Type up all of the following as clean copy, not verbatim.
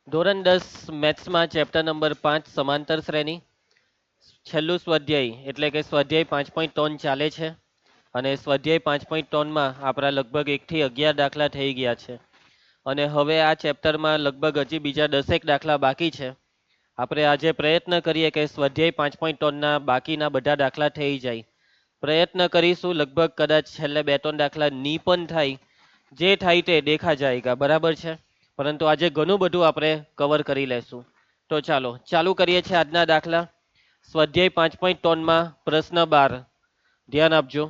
ધોરણ 10 મેથ્સમાં chapter number 5 સમાંતર શ્રેણી છેલ્લું સ્વાધ્યાય એટલે કે સ્વાધ્યાય 5.3 ચાલે છે અને સ્વાધ્યાય 5.3 માં આપણા લગભગ 1 થી 11 દાખલા થઈ ગયા છે અને હવે આ ચેપ્ટરમાં લગભગ હજી બીજા 10 દાખલા બાકી છે. આપણે આજે પ્રયત્ન કરીએ કે સ્વાધ્યાય 5.3 ના બાકીના બધા દાખલા થઈ જાય. પ્રયત્ન કરીશું, લગભગ કદાચ છેલ્લે 2-3 દાખલા ની પણ થાય. જે થાય તે દેખા જાયગા, બરાબર છે. પરંતુ આજે ઘણું બધું આપણે કવર કરી લેશું. તો ચાલો ચાલુ કરીએ છીએ આજના દાખલા. સ્વાધ્યાય 5.3 પ્રશ્ન 12 ધ્યાન આપજો.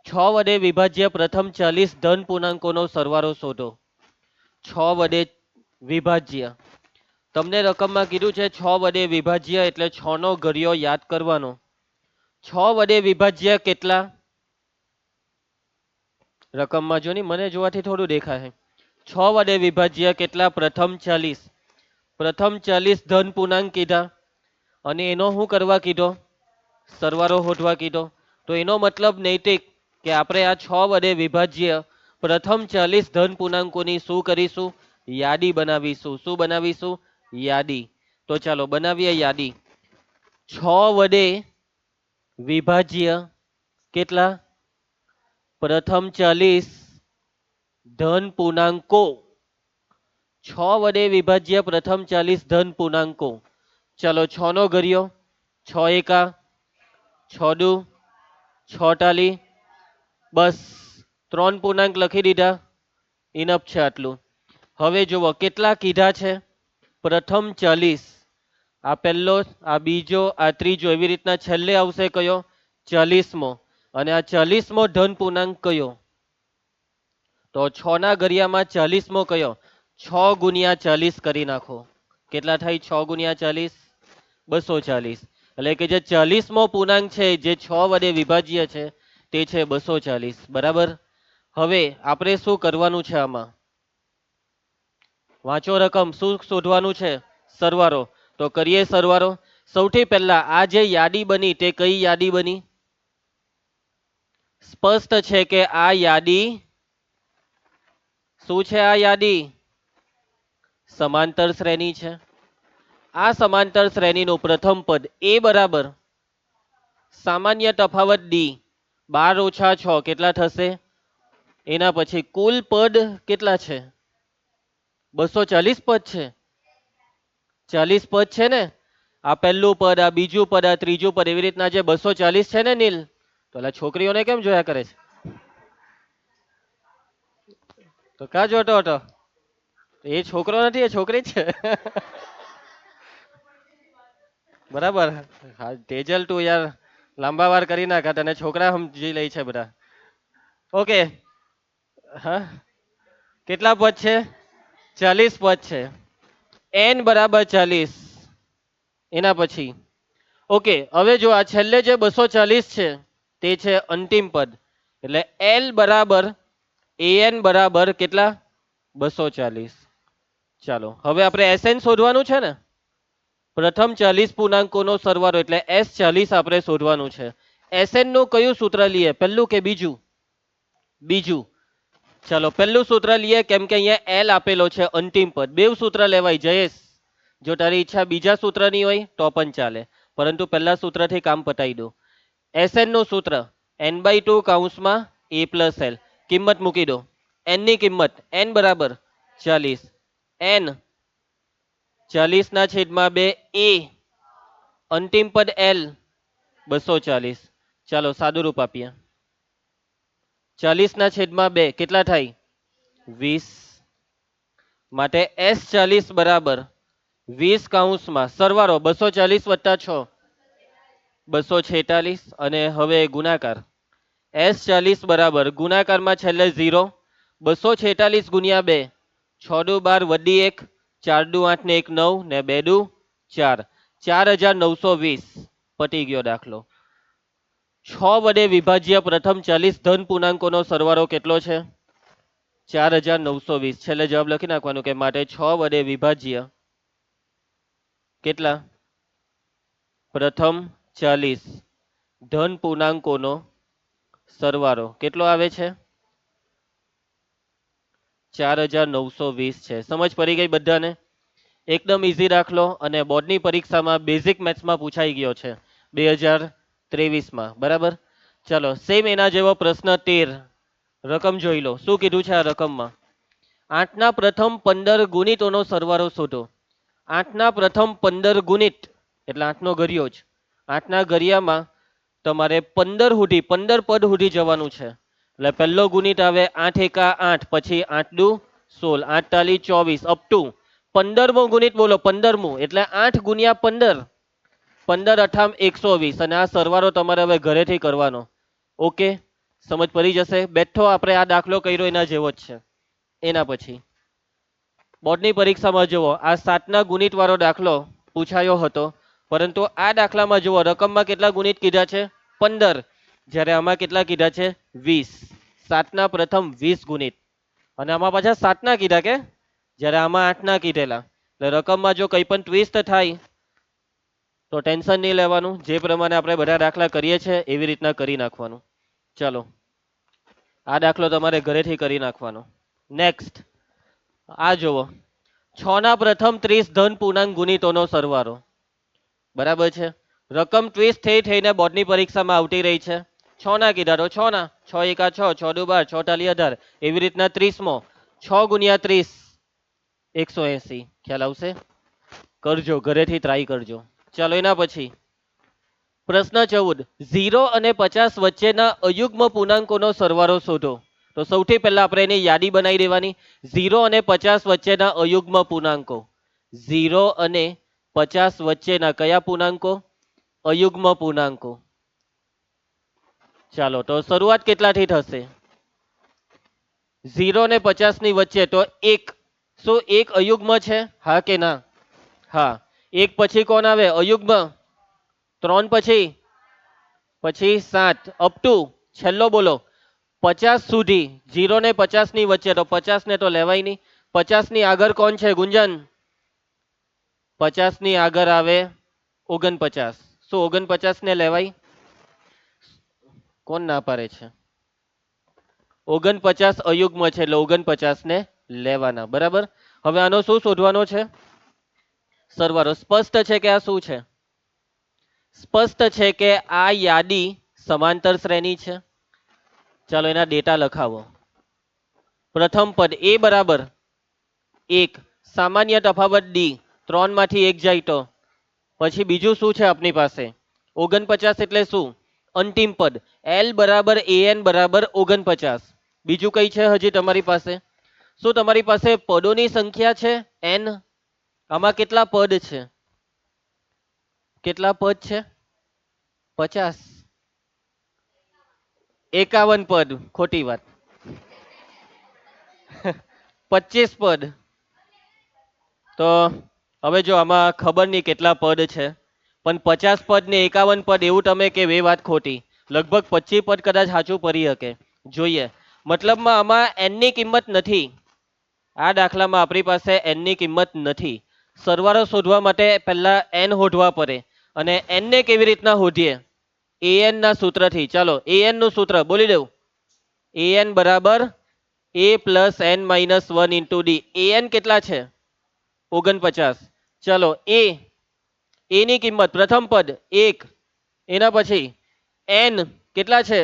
6 વડે વિભાજ્ય પ્રથમ 40 ધન પૂર્ણાંકોનો સરવાળો શોધો. 6 વડે વિભાજ્ય, તમને રકમમાં કીધું છે 6 વડે વિભાજ્ય એટલે 6 નો ઘડિયો યાદ કરવાનો. 6 વડે વિભાજ્ય કેટલા? રકમમાં જો ની, મને જોવાથી થોડું દેખાય. 6 વડે વિભાજ્ય કેટલા? પ્રથમ 40. પ્રથમ 40 ધન પૂર્ણાંક કીધા અને એનો શું કરવા કીધો? સરવાળો શોધવા કીધો. તો એનો મતલબ નૈતિક કે આપણે આ 6 વડે વિભાજ્ય પ્રથમ 40 ધન પૂર્ણાંકોની શું કરીશું? યાદી બનાવીશું. શું બનાવીશું? યાદી. તો ચાલો બનાવીએ યાદી. 6 વડે વિભાજ્ય કેટલા? પ્રથમ 40 ધન પૂર્ણાંકો. 6 વડે વિભાજ્ય પ્રથમ 40 ધન પૂર્ણાંકો. ચલો 6 નો ઘડિયો, 6 એકા 6 દુ 46. બસ 3 પૂર્ણાંક લખી દીધા, ઇનફ છે આટલું. હવે જુઓ કેટલા કીધા છે? પ્રથમ 40. આ પહેલો, આ બીજો, આ ત્રીજો, એવી રીતના છેલ્લે આવશે કયો? 40મો. અને આ 40મો ધન પૂર્ણાંક કયો? તો 6 ના ઘડિયામાં 40મો કયો? 6 ગુણ્યા 40 કરી નાખો. કેટલા થાય? 6 ગુણ્યા 40 240. એટલે કે જે 40મો પૂર્ણાંક છે જે 6 વડે વિભાજ્ય છે તે છે 240. બરાબર. હવે આપણે શું કરવાનું છે આમાં? વાંચો રકમ. શું શોધવાનું છે? સરવાળો. તો કરીએ સરવાળો. સૌથી પહેલા આ જે યાદી બની તે કઈ યાદી બની? સ્પષ્ટ છે કે આ યાદી શું છે? આ યાદી સમાંતર શ્રેણી છે. આ સમાંતર શ્રેણીનું પ્રથમ પદ એ બરાબર સામાન્ય તફાવત ડી 12 - 6 કેટલા થશે? એના પછી કુલ પદ કેટલા છે? 240 પદ છે. 40 પદ છે ને. આ પહેલું પદ, આ બીજું પદ, આ ત્રીજું પદ, એવી રીતના જે 240 છે ને નીલ. તો છોકરીઓને કેમ જોયા કરે છે? તો ક્યાં જોતો હતો? એ છોકરો નથી, એ છોકરી જ છે. બરાબર. હા તેજલ, તું યાર લાંબા વાર કરી નાખા, તને છોકરા સમજી લે છે બધા. ઓકે. હા કેટલા પદ છે? 40 પદ છે. n બરાબર 40. એના પછી ઓકે. હવે જો આ છેલ્લે જે 240 છે તે છે અંતિમ પદ. એટલે l બરાબર an બરાબર કેટલા? 240. ચાલો હવે આપણે Sn શોધવાનું છે ને. પ્રથમ 40 પૂર્ણાંકોનો સરવાળો એટલે S40 આપણે શોધવાનું છે. Sn નું કયું સૂત્ર લઈએ? પહેલું કે બીજું? બીજું. ચાલો પહેલું સૂત્ર લઈએ, કેમ કે અહીંયા L આપેલો છે અંતિમ પદ. બે સૂત્ર લેવાય જયેશ. જો તારી ઈચ્છા બીજા સૂત્રની હોય તો પણ ચાલે, પરંતુ પહેલા સૂત્રથી કામ પતાવી દો. Sn નું સૂત્ર n/2 કૌંસમાં a + l. કિંમત મૂકી દો. n ની કિંમત n બરાબર 40. n 40/2 a અંતિમ પદ l 240. ચાલો સાદું રૂપ આપીએ. 40/2 કેટલા થાય? 20. માટે S40 બરાબર 20 કૌંસમાં સરવાળો 240 + 6 246. અને હવે ગુણાકાર. S40 બરાબર ગુણાકારમાં છેલ્લે 0. 246 ગુણ્યા 2 6 દુ 12 વડી 1 4 દુ 8 ને 1 9 ને 2 દુ 4 4920. પતી ગયો દાખલો. 6 વડે વિભાજ્ય પ્રથમ 40 ધન પૂર્ણાંકોનો સરવાળો કેટલો છે? 4920. છેલ્લે જવાબ લખી નાખવાનું કે માટે 6 વડે વિભાજ્ય કેટલા? પ્રથમ 40 ધન પૂર્ણાંકોનો સરવાળો કેટલો આવે છે? 4920 છે. સમજ પડી ગઈ બધાને? એકદમ ઇઝી દાખલો અને બોર્ડની પરીક્ષામાં બેઝિક મેથ્સમાં પૂછાઈ ગયો છે 2023માં. બરાબર. ચલો સેમ એના જેવો પ્રશ્ન 13. રકમ જોઈ લો. શું કીધું છે આ રકમમાં? 8ના પ્રથમ 15 ગુણિતોનો સરવાળો શોધો. 8ના પ્રથમ 15 ગુણિત એટલે 8નો ઘડિયો જ. 8ના ઘડિયામાં તમારે 15 સુધી 15 પદ સુધી જવાનું છે. એટલે પહેલો ગુણિત આવે 8 એકા 8, પછી 8 દુ 16, 8 તાલી 24 અપ ટુ 15મો ગુણિત બોલો. 15મું એટલે 8 ગુણ્યા 15, 15 અઠામ 120. અને આ સરવાળો તમારે હવે ઘરેથી કરવાનો. ઓકે, સમજ પડી જશે. બેઠો આપણે આ દાખલો કર્યો એના જેવો જ છે. એના પછી બોર્ડની પરીક્ષામાં જુઓ, આ 7ના ગુણિત વાળો દાખલો પૂછાયો હતો, પરંતુ આ દાખલામાં જુઓ રકમમાં કેટલા ગુણિત કીધા છે? 15, જ્યારે આમાં કેટલા કીધા છે? 20. 7ના પ્રથમ 20 ગુણિત અને આમાં પાછા 7ના કીધા કે જ્યારે આમાં 8ના કીધેલા. એટલે રકમમાં જો કંઈ પણ ટ્વિસ્ટ થાય તો ટેન્શન નહીં લેવાનું. જે પ્રમાણે આપણે બધા દાખલા કરીએ છીએ એવી રીતના કરી નાખવાનું. ચલો આ દાખલો તમારે ઘરેથી કરી નાખવાનો. નેક્સ્ટ આ જુઓ, 6ના પ્રથમ 30 ધન પૂર્ણાંક ગુણિતોનો સરવાળો. બરાબર છે. રકમ ટ્વિસ્ટ થઈને બોર્ડની પરીક્ષામાં આવતી રહી છે. 6ના કીધા તો 6ના, 6 એકા 6, 6 દુ 12, 6 તાલી 18, એવી રીતના 30મો 6 ગુણ્યા 30 180. ખ્યાલ આવશે? કરજો, ઘરેથી ટ્રાય કરજો. ચાલો એના પછી પ્રશ્ન 14, 0 અને 50 વચ્ચેના અયુગ્મ પૂર્ણાંકોનો સરવાળો શોધો. તો સૌથી પહેલા આપણે એની યાદી બનાવી દેવાની. 0 અને 50 વચ્ચેના અયુગ્મ પૂર્ણાંકો. 0 અને 50 વચ્ચેના કયા પૂર્ણાંકો? અયુગ્મ પૂર્ણાંકો. ચાલો તો શરૂઆત કેટલાથી થશે? 0 અને 50 ની વચ્ચે તો 1. શું 1 અયુગ્મ છે? હા કે ના? હા. 1 પછી કોણ આવે? અયુગ્મ. 3 પછી 7 અપ ટુ છેલ્લો બોલો 50 સુધી. 0 ને 50 ની વચ્ચે તો 50 ને તો લેવાય નહીં. 50 ની આગળ કોણ છે ગુંજન? 50 ની આગળ આવે 49. શું 49 ને લેવાય? કોણ ના પાડે છે? 49 અયુગ્મ છે એટલે 49 ને લેવાના. બરાબર. હવે આનો શું શોધવાનો છે? સરવાળો. સ્પષ્ટ છે કે આ શું છે? સ્પષ્ટ છે કે આ યાદી સમાંતર શ્રેણી છે. ચાલો એના ડેટા લખાવો. પ્રથમ પદ a બરાબર 1, સામાન્ય તફાવત d, 3 માંથી 1 જાય તો. પછી બીજું શું છે આપની પાસે? 49 એટલે શું? અંતિમ પદ l બરાબર an બરાબર 49. બીજું કઈ છે હજી તમારી પાસે? શું તમારી પાસે પદોની સંખ્યા છે n? આમાં કેટલા પદ છે? કેટલા પદ છે? 50. 51 પદ. ખોટી વાત. 25 પદ. તો હવે જો આમાં ખબર નહીં કેટલા પદ છે, પણ 50 પદ ને 51 પદ એવું તમે કે એ વાત ખોટી. લગભગ 25 પદ કદાચ સાચું પડી શકે. જોઈએ, મતલબમાં આમાં n ની કિંમત નથી. આ દાખલામાં આપણી પાસે n ની કિંમત નથી. સરવાળો શોધવા માટે પહેલા n શોધવા પડે. અને n ને કેવી રીતના શોધીએ? an ના સૂત્રથી. ચાલો an નું સૂત્ર બોલી દઉં. an બરાબર a plus n minus 1 into D. an કેટલા છે? 49. ચલો a ની કિંમત પ્રથમ પદ 1, એના પછી n કેટલા છે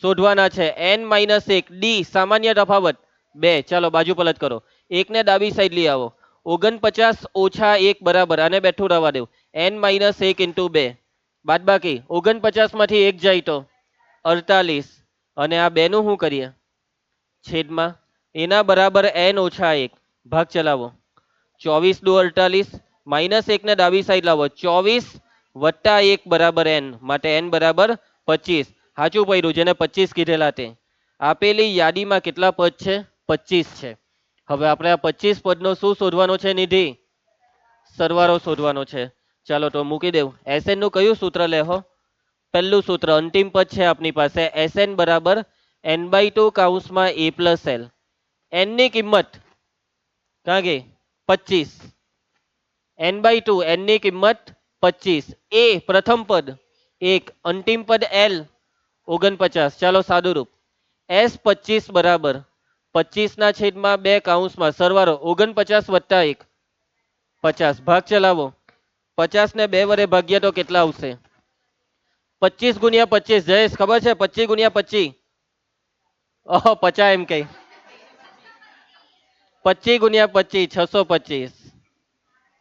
શોધવાના છે? n minus 1. ડી સામાન્ય તફાવત 2. ચાલો બાજુ પલટ કરો. 1 ને ડાબી સાઈડ લઈ આવો. 49 ઓછા 1 બરાબર, આને બેઠું રહેવા દો. n માઇનસ 1 ઇન્ટુ 2 બાદ બાકી 49 માંથી 1 જાય તો 48. અને આ 2 નું શું કરીએ? છેદમાં. એના બરાબર n ઓછા 1. ભાગ ચલાવો. 24 દુ 48, માઇનસ 1 ને ડાબી સાઈડ લાવો. 24 વત્તા 1 બરાબર n, માટે n બરાબર 25. સાચું પડ્યું જેને 25 કીધેલા તે. આપેલી યાદીમાં કેટલા પદ છે? 25 છે. હવે આપણે આ 25 પદનો શું શોધવાનો છે નિધિ? સરવાળો શોધવાનો છે. ચાલો તો મૂકી દેવું. Sn નું કયું સૂત્ર લેહો? પહેલું સૂત્ર અંતિમ પદ છે આપની પાસે. Sn બરાબર n/2 કૌંસમાં a પ્લસ l. n ની કિંમત ક્યાં ગઈ? 25. n/2 n ની કિંમત 25. a પ્રથમ પદ 1, અંતિમ પદ l 49. ચાલો સાદું રૂપ. s 25 બરાબર 25 ના છેદમાં 2 કૌંસમાં સરવાળો 49 વત્તા 1. 50 ભાગ ચલાવો. 50 ને 2 વડે ભાગ્યા તો કેટલા આવશે? 25 ગુણ્યા 25. જયેશ ખબર છે? 25 ગુણ્યા 25. ઓહો 50 એમ કઈ. 25 ગુણ્યા 25 625.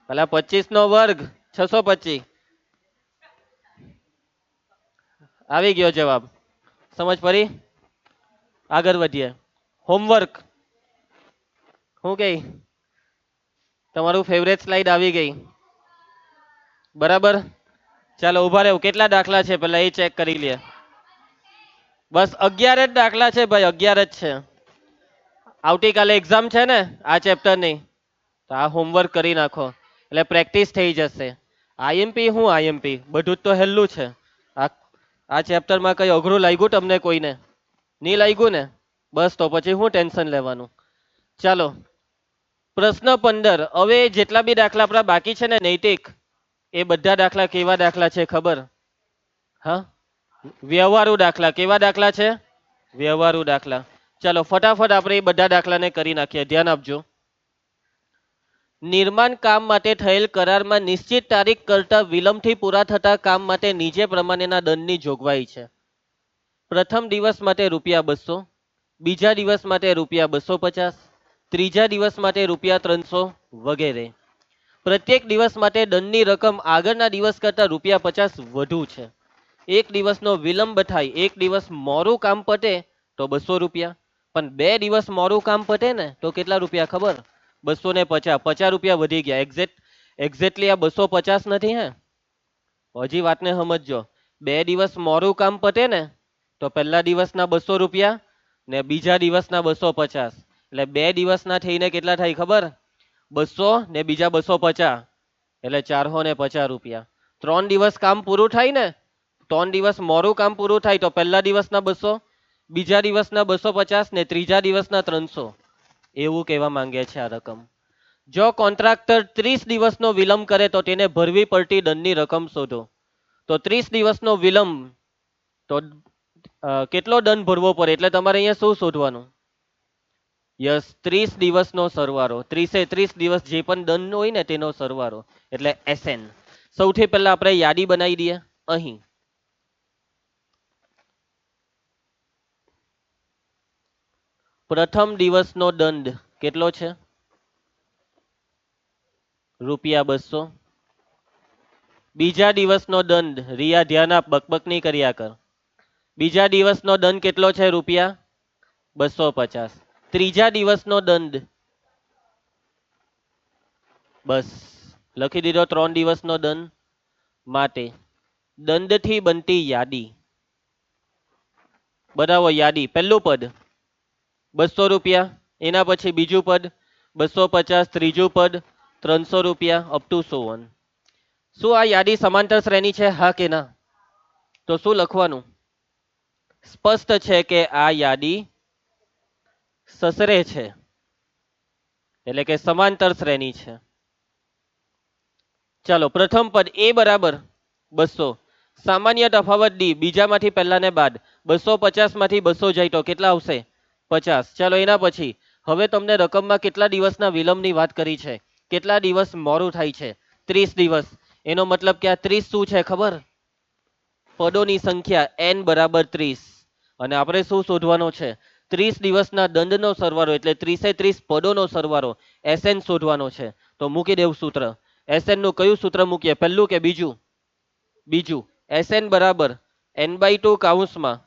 ભલા 25 નો વર્ગ 625. આવી ગયો જવાબ. સમજ પડી? આગળ વધીએ. હોમવર્ક. શું કે તમારું ફેવરેટ સ્લાઇડ આવી ગઈ. બરાબર. ચાલો ઉભા રહેવું. કેટલા દાખલા છે પેલા એ ચેક કરી લે. બસ 11 જ દાખલા છે ભાઈ, 11 જ છે. આવતીકાલે એક્ઝામ છે ને આ ચેપ્ટર ની, તો આ હોમવર્ક કરી નાખો એટલે પ્રેક્ટિસ થઈ જશે. આઈએમપી હું આઈએમપી બધું જ તો હેલું છે. આ આ ચેપ્ટરમાં કઈ અઘરું લાગ્યું તમને કોઈને? નહીં લાગ્યું ને? બસ તો પછી હું ટેન્શન લેવાનું. ચાલો પ્રશ્ન 15. હવે જેટલા બી દાખલા આપણા બાકી છે ને નૈતિક, એ બધા દાખલા કેવા દાખલા છે ખબર? હા, વ્યવહારુ દાખલા. કેવા દાખલા છે? વ્યવહારુ દાખલા. ચાલો ફટાફટ આપણે એ બધા દાખલાને કરી નાખીએ. ધ્યાન આપજો. નિર્માણ કામ માટે થયેલ કરારમાં નિશ્ચિત તારીખ કરતા વિલંબથી પૂરા થતા કામ માટે નીચે પ્રમાણેના દંડની જોગવાઈ છે. પ્રથમ દિવસ માટે ₹200, બીજા દિવસ માટે ₹250, ત્રીજા દિવસ માટે ₹300 વગેરે. પ્રત્યેક દિવસ માટે દંડની રકમ આગળના દિવસ કરતા ₹50 વધુ છે. એક દિવસનો વિલંબ થાય, એક દિવસ મોડું કામ પતે તો ₹200, પણ 2 દિવસ મોડું કામ પતે ને તો કેટલા રૂપિયા ખબર? 250. ₹50 વધી ગયા. એક્ઝેક્ટલી આ 250 નથી હે. હજી વાતને સમજજો. 2 દિવસ મોડું કામ પતે ને તો પહેલા દિવસના ₹200 ને બીજા દિવસના 250. એટલે 2 દિવસના થઈને કેટલા થાય ખબર? 200 ને બીજા 250 એટલે ₹450. 3 દિવસ કામ પૂરું થાય ને, 3 દિવસ મોડું કામ પૂરું થાય તો પહેલા દિવસના 200, બીજા દિવસના 250 ને ત્રીજા દિવસના 300. એવું કહેવા માંગે છે આ રકમ. જો કોન્ટ્રાક્ટર 30 દિવસનો વિલંબ કરે તો તેને ભરવી પડતી દંડની રકમ શોધો. તો 30 દિવસનો વિલંબ તો કેટલો દંડ ભરવો પડે? એટલે તમારે અહીંયા શું શોધવાનું? યસ, 30 દિવસનો સરવાળો. 30 દિવસ જે પણ દંડ હોય ને તેનો સરવાળો એટલે SN. સૌથી પહેલા આપણે યાદી બનાવી દઈએ. અહીં પ્રથમ દિવસનો દંડ કેટલો છે? ₹200. બીજા દિવસનો દંડ, રિયા ધ્યાન આપ, બકબક નહીં કર્યા કર. બીજા દિવસનો દંડ કેટલો છે? ₹250. ત્રીજા દિવસનો દંડ બસ લખી દીધો. 3 દિવસનો દંડ માટે દંડથી બનતી યાદી બનાવો. યાદી પહેલું પદ ₹200, એના પછી બીજું પદ 250, ત્રીજું પદ ₹300 અપ ટુ 100. શું આ યાદી સમાંતર શ્રેણી છે? હા કે ના? તો શું લખવાનું? સ્પષ્ટ છે કે આ યાદી સસરે છે, એટલે કે સમાંતર શ્રેણી છે. ચાલો પ્રથમ પદ A બરાબર 200. સામાન્ય તફાવત D, બીજામાંથી પહેલાને બાદ. 250 માંથી 200 જાય તો કેટલા આવશે? 50. ચાલો એના પછી હવે તમને રકમમાં કેટલા દિવસના વિલંબની વાત કરી છે. કેટલા દિવસ મોડું થાય છે? 30 દિવસ. એનો મતલબ કે આ 30 શું છે ખબર? પદોની સંખ્યા n બરાબર 30. અને આપણે શું શોધવાનો છે? 30 દિવસના દંડનો સરવાળો એટલે 30 પદોનો સરવાળો SN શોધવાનો છે. તો મૂકી દેવું સૂત્ર. SN નું કયું સૂત્ર મૂકીએ? પહેલું કે બીજું? બીજું. SN બરાબર n/2 કૌંસમાં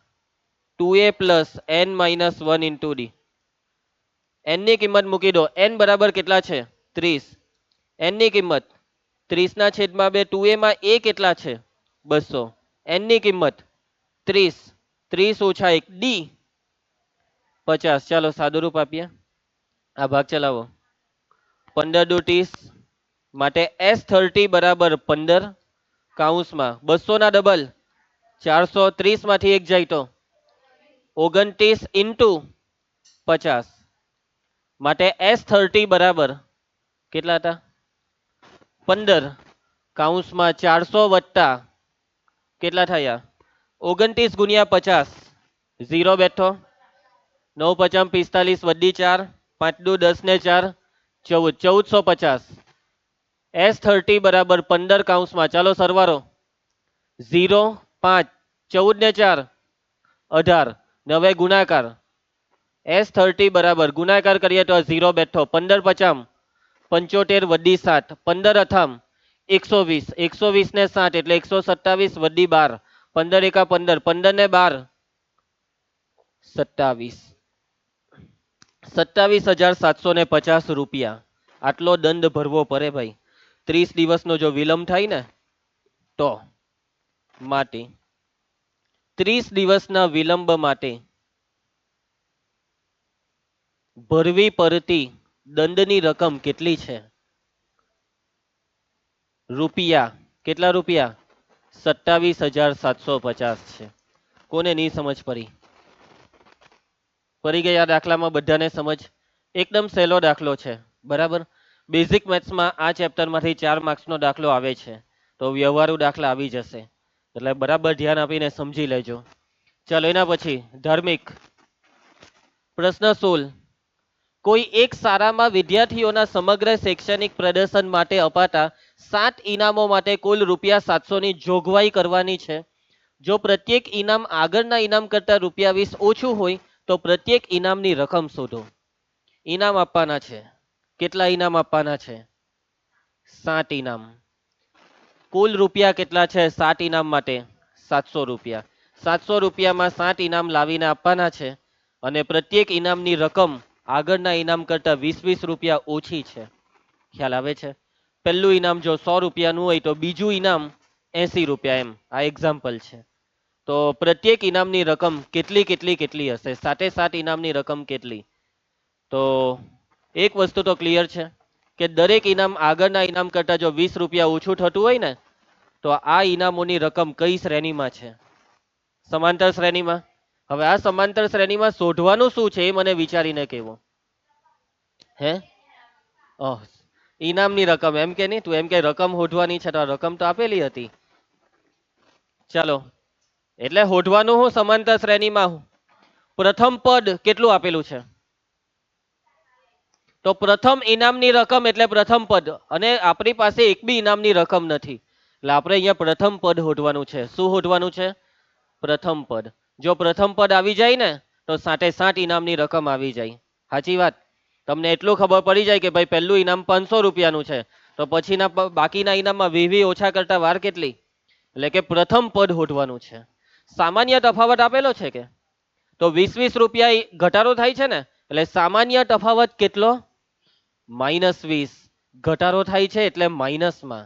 2a plus n minus 1 into d. n ની કિંમત મૂકી દો. n બરાબર કેટલા છે? 30. n ની કિંમત 30 ના છેદમાં 2. 2a માં a કેટલા છે? 200. n ની કિંમત 30. 30 ઓછા 1 d 50. ચાલો સાદુરૂપ આપીએ. આ ભાગ ચલાવો. 15 દુ 30 માટે S30 બરાબર 15 કૌંસમાં 200 ના ડબલ 430 માંથી 1 જાય તો 29 ઇન્ટુ 50 માટે S30 બરાબર કેટલા હતા? 15 કૌંસમાં 400 વત્તા કેટલા થયા? 29 ગુણ્યા 50. 0 બેઠો. 9 પચમ 45 વધી 4, 5 દુ 10 ને 4 14. 1450. S30 બરાબર 15 કૌંસમાં, ચાલો સરવાળો 0 5 14 ને 4 18 ને હવે ગુણાકાર. S30 બરાબર ગુણાકાર કરીએ તો 0 બેઠો 15 50 75 વડી 7 15 અથામ 120 120 ને 7 એટલે 127 વડી 12 15 એકા 15 15 ને 12 27 27,750 આટલો દંડ ભરવો પડે ભાઈ. 30 દિવસનો જો વિલંબ થાય ને તો માટે 30 દિવસના વિલંબ માટે ભરવી પડતી દંડની રકમ કેટલી છે? રૂપિયા. કેટલા રૂપિયા? 27,750 છે. કોને નહીં સમજ પડી? પડી ગઈ આ દાખલામાં બધાને સમજ? એકદમ સહેલો દાખલો છે, બરાબર. બેઝિક મેથ્સમાં આ ચેપ્ટરમાંથી 4 માર્ક્સનો દાખલો આવે છે, તો વ્યવહારુ દાખલા આવી જશે, એટલે બરાબર ધ્યાન આપીને સમજી લેજો. ચાલો એના પછી ધાર્મિક પ્રશ્ન 16. કોઈ એક શાળામાં વિદ્યાર્થીઓના સમગ્ર શૈક્ષણિક પ્રદર્શન માટે અપાતા 7 ઇનામો માટે કુલ રૂપિયા 700 ની જોગવાઈ કરવાની છે. જો પ્રત્યેક ઇનામ આગળના ઇનામ કરતાં રૂપિયા 20 ઓછું હોય તો પ્રત્યેક ઇનામની રકમ શોધો. ઇનામ આપવાના છે. કેટલા ઇનામ આપવાના છે? 7 ઇનામ. કુલ રૂપિયા કેટલા છે 7 ઇનામ માટે? 700 રૂપિયા. 700 રૂપિયામાં 7 ઇનામ લાવીને આપવાના છે અને પ્રત્યેક ઇનામની રકમ આગળના ઇનામ કરતાં 20 રૂપિયા ઓછી છે. ખ્યાલ આવે છે? પહેલું ઇનામ જો 100 રૂપિયાનું હોય તો બીજું ઇનામ 80 રૂપિયા, એમ આ એક્ઝામ્પલ છે. તો પ્રત્યેક ઇનામની રકમ કેટલી કેટલી કેટલી હશે? 7 ઇનામની રકમ કેટલી? તો એક વસ્તુ તો ક્લિયર છે કે દરેક ઇનામ આગળના ઇનામ કરતાં જો 20 રૂપિયા ઓછું થતું હોય ને તો આ ઇનામોની રકમ કઈ શ્રેણીમાં છે? સમાંતર શ્રેણીમાં. હવે આ સમાંતર શ્રેણીમાં શોધવાનું શું છે એ મને વિચારીને કહેવો. હે ઓહ, ઇનામની રકમ એમ કે નહીં, તું એમ કે રકમ શોધવાની છે, તો રકમ તો આપેલી હતી. ચાલો, એટલે શોધવાનું હું સમાંતર શ્રેણીમાં પ્રથમ પદ કેટલું આપેલું છે? તો પ્રથમ ઇનામની રકમ એટલે પ્રથમ પદ, અને આપણી પાસે એક બી ઇનામની રકમ નથી, એટલે આપણે અહીંયા પ્રથમ પદ શોધવાનું છે. શું શોધવાનું છે? પ્રથમ પદ. જો પ્રથમ પદ આવી જાય ને તો 7 ઇનામની રકમ આવી જાય. સાચી વાત? તમને એટલું ખબર પડી જાય કે ભાઈ પહેલું ઇનામ 500 રૂપિયાનું છે, તો પછીના બાકીના ઇનામમાં 20 ઓછા કરતા વાર કેટલી? એટલે કે પ્રથમ પદ શોધવાનું છે. સામાન્ય તફાવત આપેલો છે કે તો 20 રૂપિયા ઘટાડો થાય છે ને, એટલે સામાન્ય તફાવત કેટલો? -20. ઘટાડો થાય છે એટલે માઇનસમાં.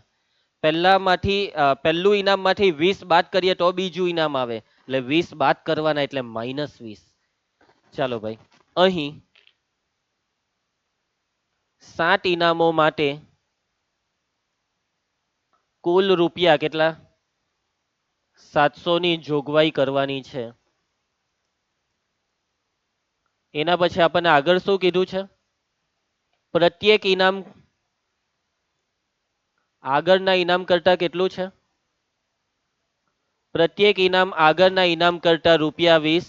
પહેલું ઇનામમાંથી 20 બાદ કરીએ તો બીજું ઇનામ આવે, એટલે 20 બાદ કરવાના એટલે -20. ચાલો ભાઈ, અહીં 7 ઇનામો માટે કુલ રૂપિયા કેટલા? 700 ની જોગવાઈ કરવાની છે. એના પછી આપણને આગળ શું કીધું છે? પ્રત્યેક ઇનામ આગળના ઇનામ કરતા કેટલું છે? પ્રત્યેક ઇનામ આગળના ઇનામ કરતા રૂપિયા 20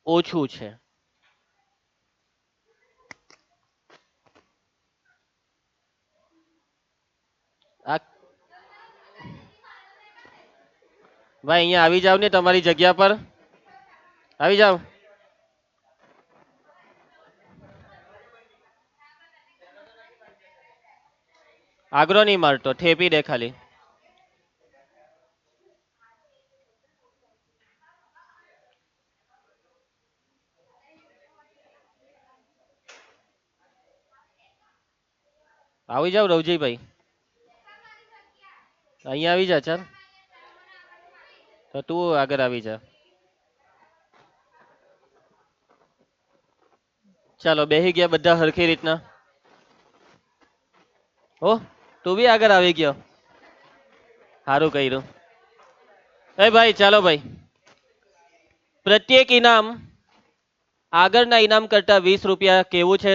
ઓછું છે. આ ભાઈ અહીંયા આવી જાવ ને, તમારી જગ્યા પર આવી જાવ. આગળ નહીં મારતો, ઠેપી દે ખાલી. આવી જાવ રવજીભાઈ, અહીંયા આવી જા. ચાલ, તો તું આગળ આવી જા. ચાલો, બેહી ગયા બધા હરખી રીતના? ઓ, તું બી આગળ આવી ગયો, સારું કર્યું. એ ભાઈ ચાલો ભાઈ, પ્રત્યેક ઇનામ આગળના ઇનામ કરતા 20 રૂપિયા કેવું છે?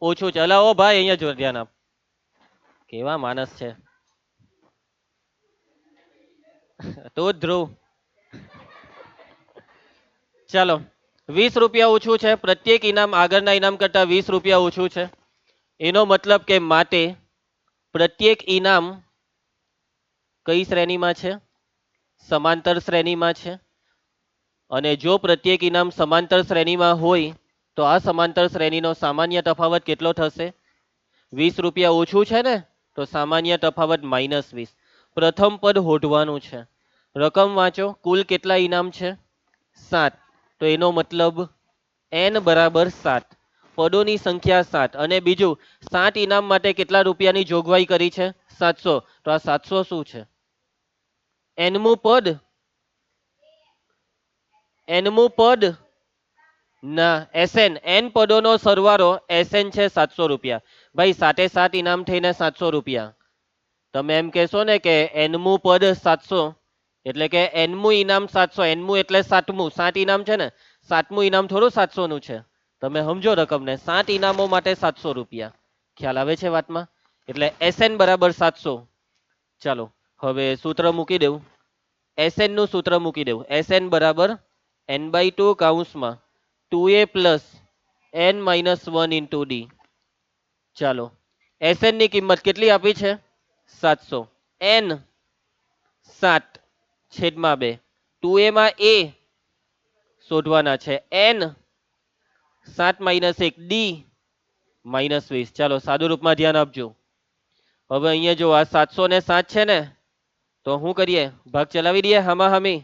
ઓછું છે. અલા ઓ ભાઈ, અહીંયા જો ધ્યાન આપ, કેવા માણસ છે તો ધ્રુવ. ચાલો, 20 રૂપિયા ઓછું છે. પ્રત્યેક ઇનામ આગળના ઇનામ કરતા 20 રૂપિયા ઓછું છે. એનો મતલબ કે માટે પ્રત્યેક ઇનામ કઈ શ્રેણીમાં છે? સમાંતર શ્રેણીમાં છે. અને જો પ્રત્યેક ઇનામ સમાંતર શ્રેણીમાં હોય તો આ સમાંતર શ્રેણીનો સામાન્ય તફાવત કેટલો થશે? 20 રૂપિયા ઓછું છે ને, તો સામાન્ય તફાવત -20. પ્રથમ પદ હોધવાનું છે. રકમ વાંચો. કુલ કેટલા ઇનામ છે? 7. તો એનો મતલબ n બરાબર 7. પદોની સંખ્યા 7. અને બીજું 7 ઇનામ માટે કેટલા રૂપિયાની જોગવાઈ કરી છે? 700. તો આ 700 શું છે? nમું પદ? nમું પદ ના, SN. n પદોનો સરવાળો SN છે 700 રૂપિયા. ભાઈ 7 ઇનામ થઈને 700 રૂપિયા. તમે એમ કહેશો ને કે nમું પદ 700, એટલે કે nમું ઇનામ 700. nમું એટલે 7મું. 7 ઇનામ છે ને, 7મું ઇનામ થોડું 700 નું છે. તમે સમજો રકમને. 7 ઇનામો માટે 700 રૂપિયા. ખ્યાલ આવે છે વાતમાં? એટલે SN બરાબર 700. ચાલો હવે સૂત્ર મૂકી દેવું. SN નું સૂત્ર મૂકી દેવું. SN બરાબર n/2 કૌંસમાં 2a plus n minus 1 into d. ચાલો, SN ની કિંમત કેટલી આપી છે? 700. n 7 છેદમાં 2. 2a માં a શોધવાના છે. n 7 minus 1 d -20. ચાલો સાદું રૂપમાં ધ્યાન આપજો. હવે અહીંયા જો આ 700 ને 7 છે ને, તો શું કરીએ? ભાગ ચલાવી દઈએ હામા હામી.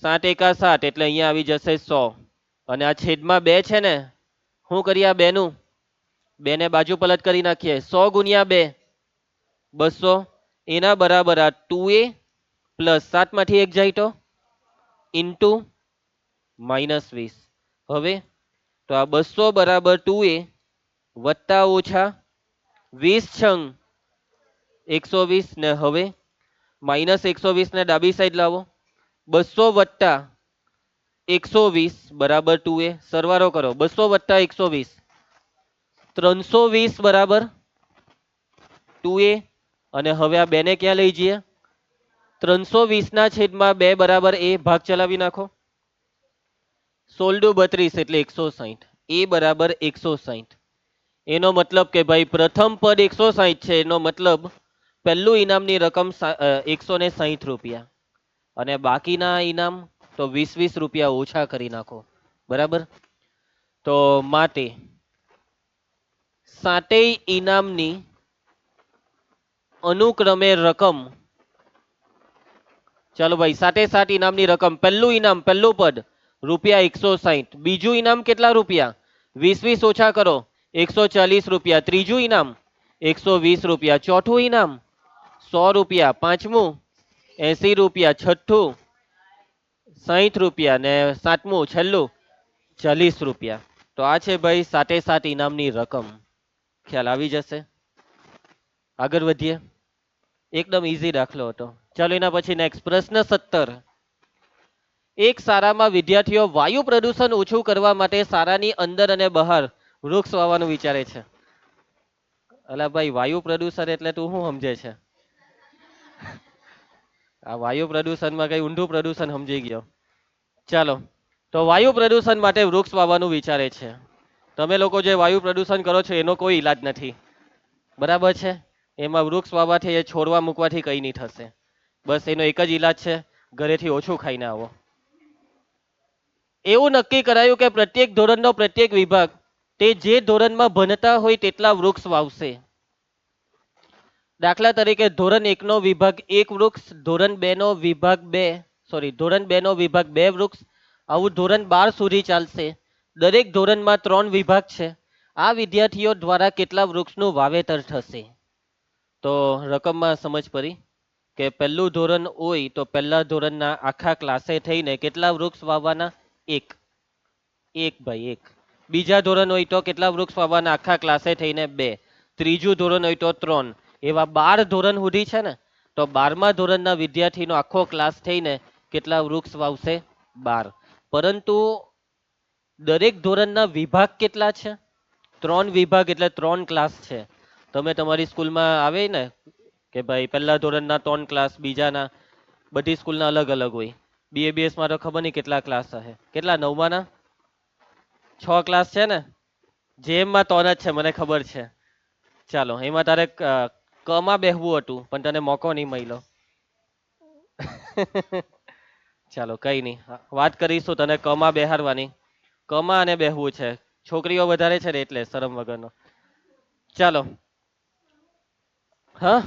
7 એકા 7 એટલે અહીંયા આવી જશે 100. અને આ છેદમાં 2 છે ને, શું કરીએ આ 2 નું? 2 ને બાજુ પલટ કરી નાખીએ. 100 ગુણ્યા 2 200. એના બરાબર આ 2a પ્લસ 7 માંથી 1 જાય તો ઇન્ટુ -20. હવે તો આ 200 બરાબર 2a વત્તા ઓછા 20 છંગ 120. ને હવે -120 ને ડાબી સાઈડ લાવો. 200 વત્તા 120 બરાબર 2a. સરવાળો કરો. 200 વત્તા 120 320 બરાબર 2a. અને હવે આ 2 ને ક્યાં લઈ જઈએ? 320 ના છેદમાં 2 બરાબર a. ભાગ ચલાવી નાખો. 16 દુ 32 એટલે 160. a બરાબર 160. એનો મતલબ કે ભાઈ પ્રથમ પદ 160 છે. એનો મતલબ પહેલું ઇનામની રકમ 160 રૂપિયા. અને બાકીના ઇનામ તો 20 રૂપિયા ઓછા કરી નાખો. બરાબર? તો માટે સાતેય ઇનામની અનુક્રમે રકમ, ચાલો ભાઈ 7 ઇનામની રકમ. પહેલું ઇનામ, પહેલું પદ રૂપિયા 160. બીજું ઇનામ કેટલા રૂપિયા? 20 ઓછા કરો 140 રૂપિયા. ત્રીજું ઇનામ 120 રૂપિયા. ચોથું ઇનામ 100 રૂપિયા. પાંચમું 80 રૂપિયા. છઠ્ઠું 60 રૂપિયા. ને સાતમું છેલ્લું 40 રૂપિયા. તો આ છે ભાઈ 7 ઇનામની રકમ. ખ્યાલ આવી જશે. આગળ વધીએ. એકદમ ઈઝી દાખલો હતો. ચાલો એના પછી નેક્સ્ટ પ્રશ્ન 17. એક શાળામાં વિદ્યાર્થીઓ વાયુ પ્રદૂષણ ઓછું કરવા માટે શાળાની અંદર અને બહાર વૃક્ષ વાવવાનું વિચારે છે. અલા ભાઈ, વાયુ પ્રદૂષણ એટલે તું શું સમજે છે? આ વાયુ પ્રદૂષણમાં કઈ ઊંધું પ્રદૂષણ સમજી ગયો. ચાલો, તો વાયુ પ્રદૂષણ માટે વૃક્ષ વાવવાનું વિચારે છે. તમે લોકો જે વાયુ પ્રદૂષણ કરો છો એનો કોઈ ઈલાજ નથી. બરાબર છે? એમાં વૃક્ષ વાવવાથી એ છોડવા મૂકવાથી કંઈ નહીં થશે. બસ એનો એક જ ઈલાજ છે, ઘરેથી ઓછું ખાઈને આવો. એવું નક્કી કરાયું કે પ્રત્યેક ધોરણનો પ્રત્યેક વિભાગ તે જે ધોરણમાં ભણતા હોય તેટલા વૃક્ષ વાવશે. દાખલા તરીકે ધોરણ 1 નો વિભાગ 1 વૃક્ષ, ધોરણ 2 નો વિભાગ 2 વૃક્ષ. આવું ધોરણ 12 સુધી ચાલશે. દરેક ધોરણમાં 3 વિભાગ છે. આ વિદ્યાર્થીઓ દ્વારા કેટલા વૃક્ષનું વાવેતર થશે? તો રકમમાં સમજ પડી કે પહેલું ધોરણ હોય તો પહેલા ધોરણના આખા ક્લાસે થઈને કેટલા વૃક્ષ વાવવાના? 1. 1 ભાઈ 1. બીજા ધોરણ હોય તો કેટલા વૃક્ષ વાવવાના આખા ક્લાસે થઈને? 2. ત્રીજું ધોરણ હોય તો 3. એવા 12 ધોરણ સુધી છે ને, તો 12મા ધોરણના વિદ્યાર્થીનો આખો ક્લાસ થઈને કેટલા વૃક્ષ વાવશે? 12. પરંતુ દરેક ધોરણના વિભાગ કેટલા છે? 3 વિભાગ એટલે 3 ક્લાસ છે. તમે તમારી સ્કૂલમાં આવે ને કે ભાઈ પહેલા ધોરણના 3 ક્લાસ, બીજાના, બધી સ્કૂલના અલગ અલગ હોય. BABS માં તો ખબર નહીં કેટલા ક્લાસ હશે. કેટલા? 9માના 6 ક્લાસ છે ને? જેમમાં 3 જ છે, મને ખબર છે. ચાલો એમાં તારે કમાં બેહવું હતું પણ તને મોકો નહીં મળ્યો. ચાલો કઈ નહીં, વાત કરીશું તને કમાં બેહારવાની. કમાં અને બેહવું છે, છોકરીઓ વધારે છે ને એટલે શરમ વગરનો. ચાલો. હા,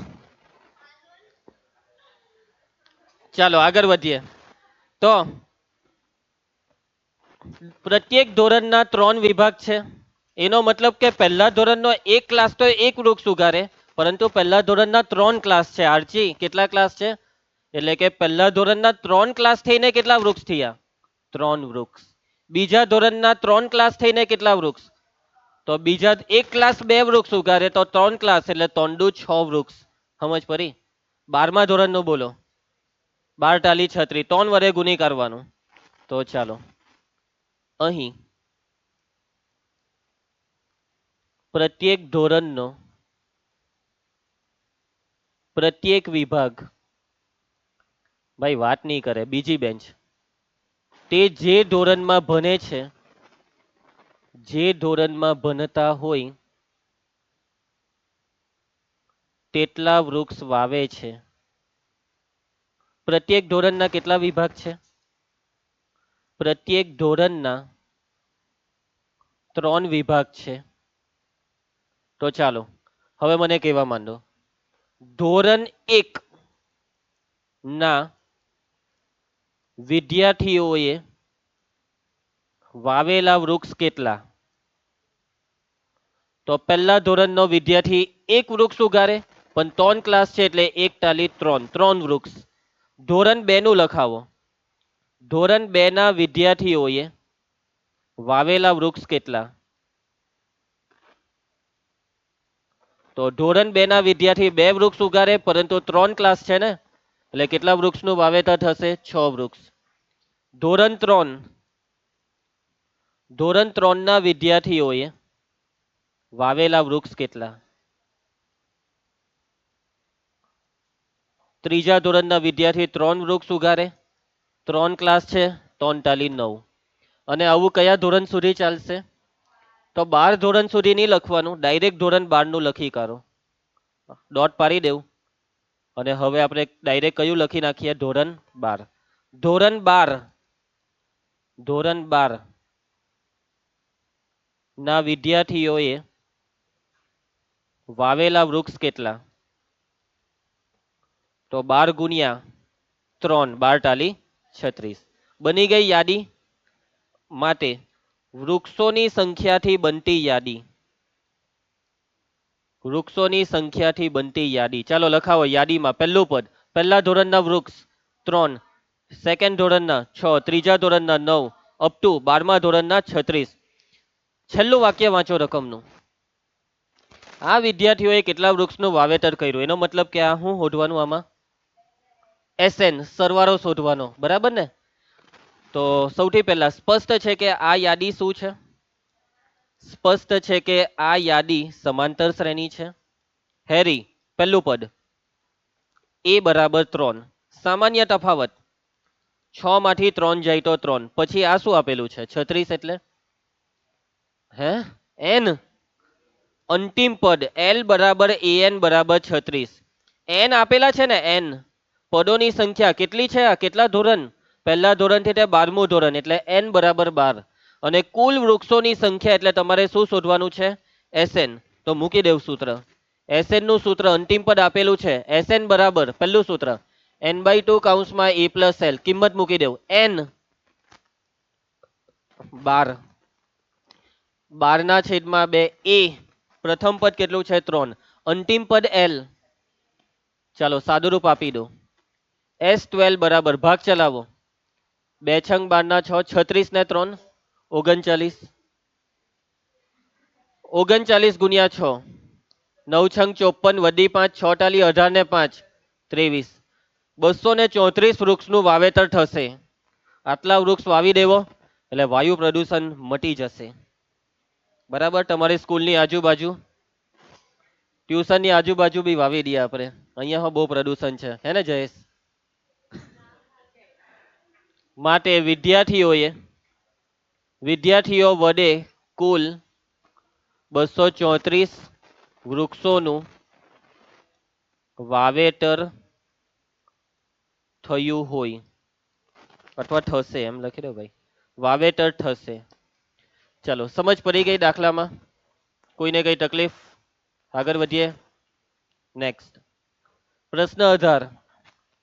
ચાલો આગળ વધીએ. તો પ્રત્યેક ધોરણના 3 વિભાગ છે. એનો મતલબ કે પહેલા ધોરણનો એક ક્લાસ તો એક વૃક્ષ ઉગાડે, પરંતુ પહેલા ધોરણના 3 ક્લાસ છે. આરજી કેટલા ક્લાસ છે? એટલે કે પહેલા ધોરણના 3 ક્લાસ થઈને કેટલા વૃક્ષ થયા? 3 વૃક્ષ. બીજા ધોરણના 3 ક્લાસ થઈને કેટલા વૃક્ષ? તો બીજા એક ક્લાસ 2 વૃક્ષ ઉગાડે તો 3 ક્લાસ એટલે 3 દુ 6 વૃક્ષ. સમજ પડી? 12મા ધોરણનું બોલો. 12 ટાલી 36, 3 વડે ગુણી કરવાનું. તો ચાલો અહીં પ્રત્યેક ધોરણનો પ્રત્યેક વિભાગ, ભાઈ વાત નહીં કરે, બીજી બેન્ચ, તે જે ધોરણમાં ભણે છે, જે ધોરણમાં ભણતા હોય તેટલા વૃક્ષ વાવે છે. પ્રત્યેક ધોરણના કેટલા વિભાગ છે? પ્રત્યેક ધોરણના 3 વિભાગ છે. તો ચાલો હવે મને કહેવા માંડો, ધોરણ 1 ના વિદ્યાર્થીઓએ વાવેલા વૃક્ષ કેટલા? તો પહેલા ધોરણનો વિદ્યાર્થી એક વૃક્ષ ઉગાડે, પણ 3 ક્લાસ છે એટલે 1 ટાલી 3, 3 વૃક્ષ. ધોરણ 2 નું લખાવો. ધોરણ 2 ના વિદ્યાર્થીઓએ વાવેલા વૃક્ષ કેટલા? તો ધોરણ 2 ના વિદ્યાર્થી 2 વૃક્ષ ઉગાડે, પરંતુ 3 ક્લાસ છે ને, એટલે કેટલા વૃક્ષનું વાવેતર થશે? 6 વૃક્ષ. ધોરણ 3 ના વિદ્યાર્થીઓએ વાવેલા વૃક્ષ કેટલા? ત્રીજા ધોરણના વિદ્યાર્થી 3 વૃક્ષ ઉગાડે, 3 ક્લાસ છે, 3 ટાલી 9. અને આવું કયા ધોરણ સુધી ચાલશે? તો 12 ધોરણ સુધી નહીં લખવાનું, ડાયરેક્ટ ધોરણ 12 નું લખી કાઢો. ડોટ પાડી દેવું. અને હવે આપણે ડાયરેક્ટ કયું લખી નાખીએ? ધોરણ 12. ધોરણ 12 ના વિદ્યાર્થીઓએ વાવેલા વૃક્ષ કેટલા? તો 12 ગુણ્યા 3, 12 ટાલી 36. બની ગઈ યાદી. માટે વૃક્ષોની સંખ્યાથી બનતી યાદી, વૃક્ષોની સંખ્યાથી બનતી યાદી. ચાલો લખાવો યાદીમાં પહેલું પદ, પહેલા ધોરણના વૃક્ષ 3, સેકન્ડ ધોરણના 6, ત્રીજા ધોરણના 9, અપ ટુ 12મા ધોરણના 36. છેલ્લું વાક્ય વાંચો રકમનું. આ વિદ્યાર્થીઓએ કેટલા વૃક્ષનું વાવેતર કર્યું? એનો મતલબ કે આ શું શોધવાનું? આમાં એસએન સરવાળો શોધવાનો, બરાબર ને? તો સૌથી પહેલા સ્પષ્ટ છે કે આ યાદી શું છે? સ્પષ્ટ છે કે આ યાદી સમાંતર શ્રેણી છે. હેરી, પહેલું પદ a બરાબર 3, સામાન્ય તફાવત 6 માંથી 3 જાય તો 3, પછી આ શું આપેલું છે? 36. એટલે હે એન, અંતિમ પદ L બરાબર an બરાબર 36. એન આપેલા છે ને, એન પદોની સંખ્યા કેટલી છે? આ કેટલા ધોરણ? પહેલા ધોરણથી તે 12મું ધોરણ, એટલે એન બરાબર 12. અને કુલ વૃક્ષોની સંખ્યા એટલે તમારે શું શોધવાનું છે? એસએન. તો મૂકી દેવ સૂત્ર. એસએન નું સૂત્ર અંતિમ પદ આપેલું છે, એસએન બરાબર પહેલું સૂત્ર n/2 કૌંસમાં a પ્લસ l, કિંમત મૂકી દેવ n 12, 12/2 a, પ્રથમ પદ કેટલું છે? 3, અંતિમ પદ l. ચાલો સાદુરૂપ આપી દો. S12 બરાબર ભાગ ચલાવો. 2 છંગ 12 6, 36 ને 3 39. 39 ગુણ્યા 6, 9 છંગ 54, વડી 5, 6 ટાલી 18 ને 5 23. 234 વૃક્ષનું વાવેતર થશે. આટલા વૃક્ષ વાવી દેવો એટલે વાયુ પ્રદૂષણ મટી જશે. બરાબર? તમારી સ્કૂલની આજુબાજુ, ટ્યુશનની આજુબાજુ બી વાવી દઈએ આપણે. અહીંયા બહુ પ્રદૂષણ છે, હે ને જયેશ? માટે વિદ્યાર્થીઓ વડે કુલ 234 વૃક્ષોનું વાવેતર થયું હોય અથવા થશે, એમ લખી દો ભાઈ, વાવેતર થશે. ચલો, સમજ પડી ગઈ દાખલામાં? કોઈને કઈ તકલીફ? આગળ વધીએ. નેક્સ્ટ પ્રશ્ન 18,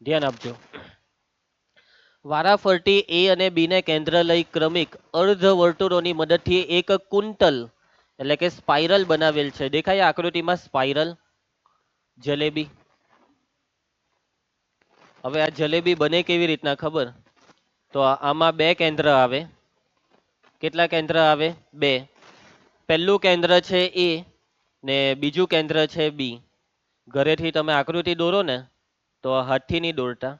ધ્યાન આપજો. વારાફરતી એ અને બી ને કેન્દ્ર લઈ ક્રમિક અર્ધવર્તુળોની મદદથી એક કુંતલ એટલે કે સ્પાઇરલ બનાવેલ છે. દેખાય આકૃતિમાં સ્પાઇરલ, જલેબી. હવે આ જલેબી બને કેવી રીતના ખબર? તો આમાં બે કેન્દ્ર આવે. કેટલા કેન્દ્ર આવે? બે. પહેલું કેન્દ્ર છે એ ને બીજું કેન્દ્ર છે બી. ઘરેથી તમે આકૃતિ દોરો ને તો હાથથી નહીં દોરતા,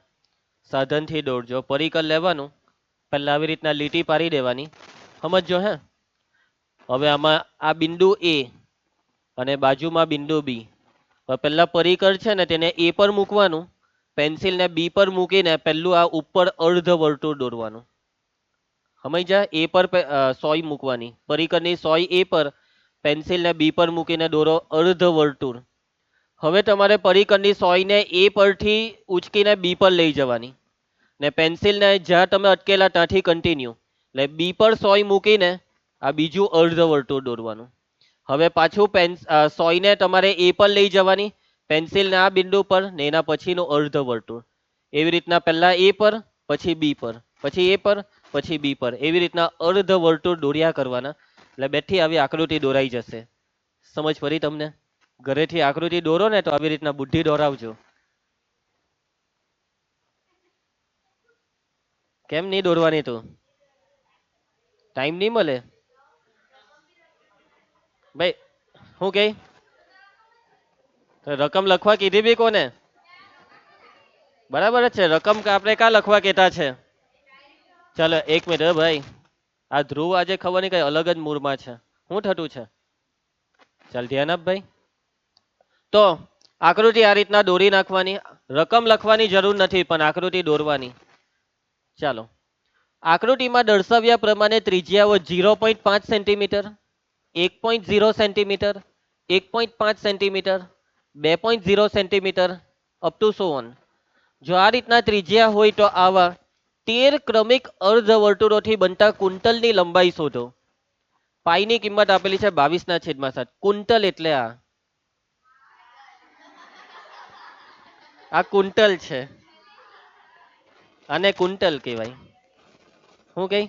સાધનથી દોરજો. પરિકર લેવાનું, પહેલા આવી રીતના લીટી પાડી દેવાની. સમજો હે? હવે આમાં આ બિંદુ એ અને બાજુમાં બિંદુ બી. પહેલા પરિકર છે ને તેને એ પર મૂકવાનું, પેન્સિલને બી પર મૂકીને પહેલું આ ઉપર અર્ધ વર્તુળ દોરવાનું. સમજ્યા? એ પર સોય મૂકવાની, પરિકરની સોય એ પર, પેન્સિલને બી પર મૂકીને દોરો અર્ધ વર્તુળ. હવે તમારે પરિકરની સોયને એ પરથી ઉચકીને બી પર લઈ જવાની ને પેન્સિલને જ્યાં તમે અટકેલા ત્યાંથી કન્ટિન્યુ એટલે બી પર સોય મૂકીને આ બીજું અર્ધ વર્તુળ દોરવાનું. હવે પાછું સોયને તમારે એ પર લઈ જવાની, પેન્સિલને આ બિંદુ પર ને એના પછીનું અર્ધ વર્તુળ. એવી રીતના પહેલા એ પર, પછી બી પર, પછી એ પર, પછી બી પર, એવી રીતના અર્ધ વર્તુળ દોર્યા કરવાના. એટલે બેઠી આવી આકૃતિ દોરાઈ જશે. સમજ પડી તમને? ઘરેથી આકૃતિ દોરો ને તો આવી રીતના બુદ્ધિ દોરાવજો. કેમ નહીં દોરવાની? તું ટાઈમ નહીં મળે ભાઈ? શું કે રકમ લખવા કીધી બી કોને? બરાબર જ છે. રકમ આપણે ક્યાં લખવા કહેતા છે? ચાલો એક મિનિટ ભાઈ, આ ધ્રુવ આજે ખબર નહીં કઈ અલગ જ મૂડમાં છે. શું થતું છે? ચાલ ધ્યાન આપ ભાઈ. તો આકૃતિ આ રીતના દોરી નાખવાની. રકમ લખવાની જરૂર નથી, પણ આકૃતિ દોરવાની. ચાલો, આકૃતિમાં દર્શાવ્યા પ્રમાણે ત્રિજ્યાઓ 0.5 centimetre, 1.0 centimetre, 1.5 centimetre, 2.0 centimetre up to so on. જો આ રીતના ત્રિજ્યા હોય તો આવા 13 ક્રમિક અર્ધવર્તુળોથી બનતા કુંતલની લંબાઈ શોધો. પાઈની કિંમત આપેલી છે 22/7. કુંતલ એટલે આ કુંતલ છે, આને કુંતલ કહેવાય. શું કઈ?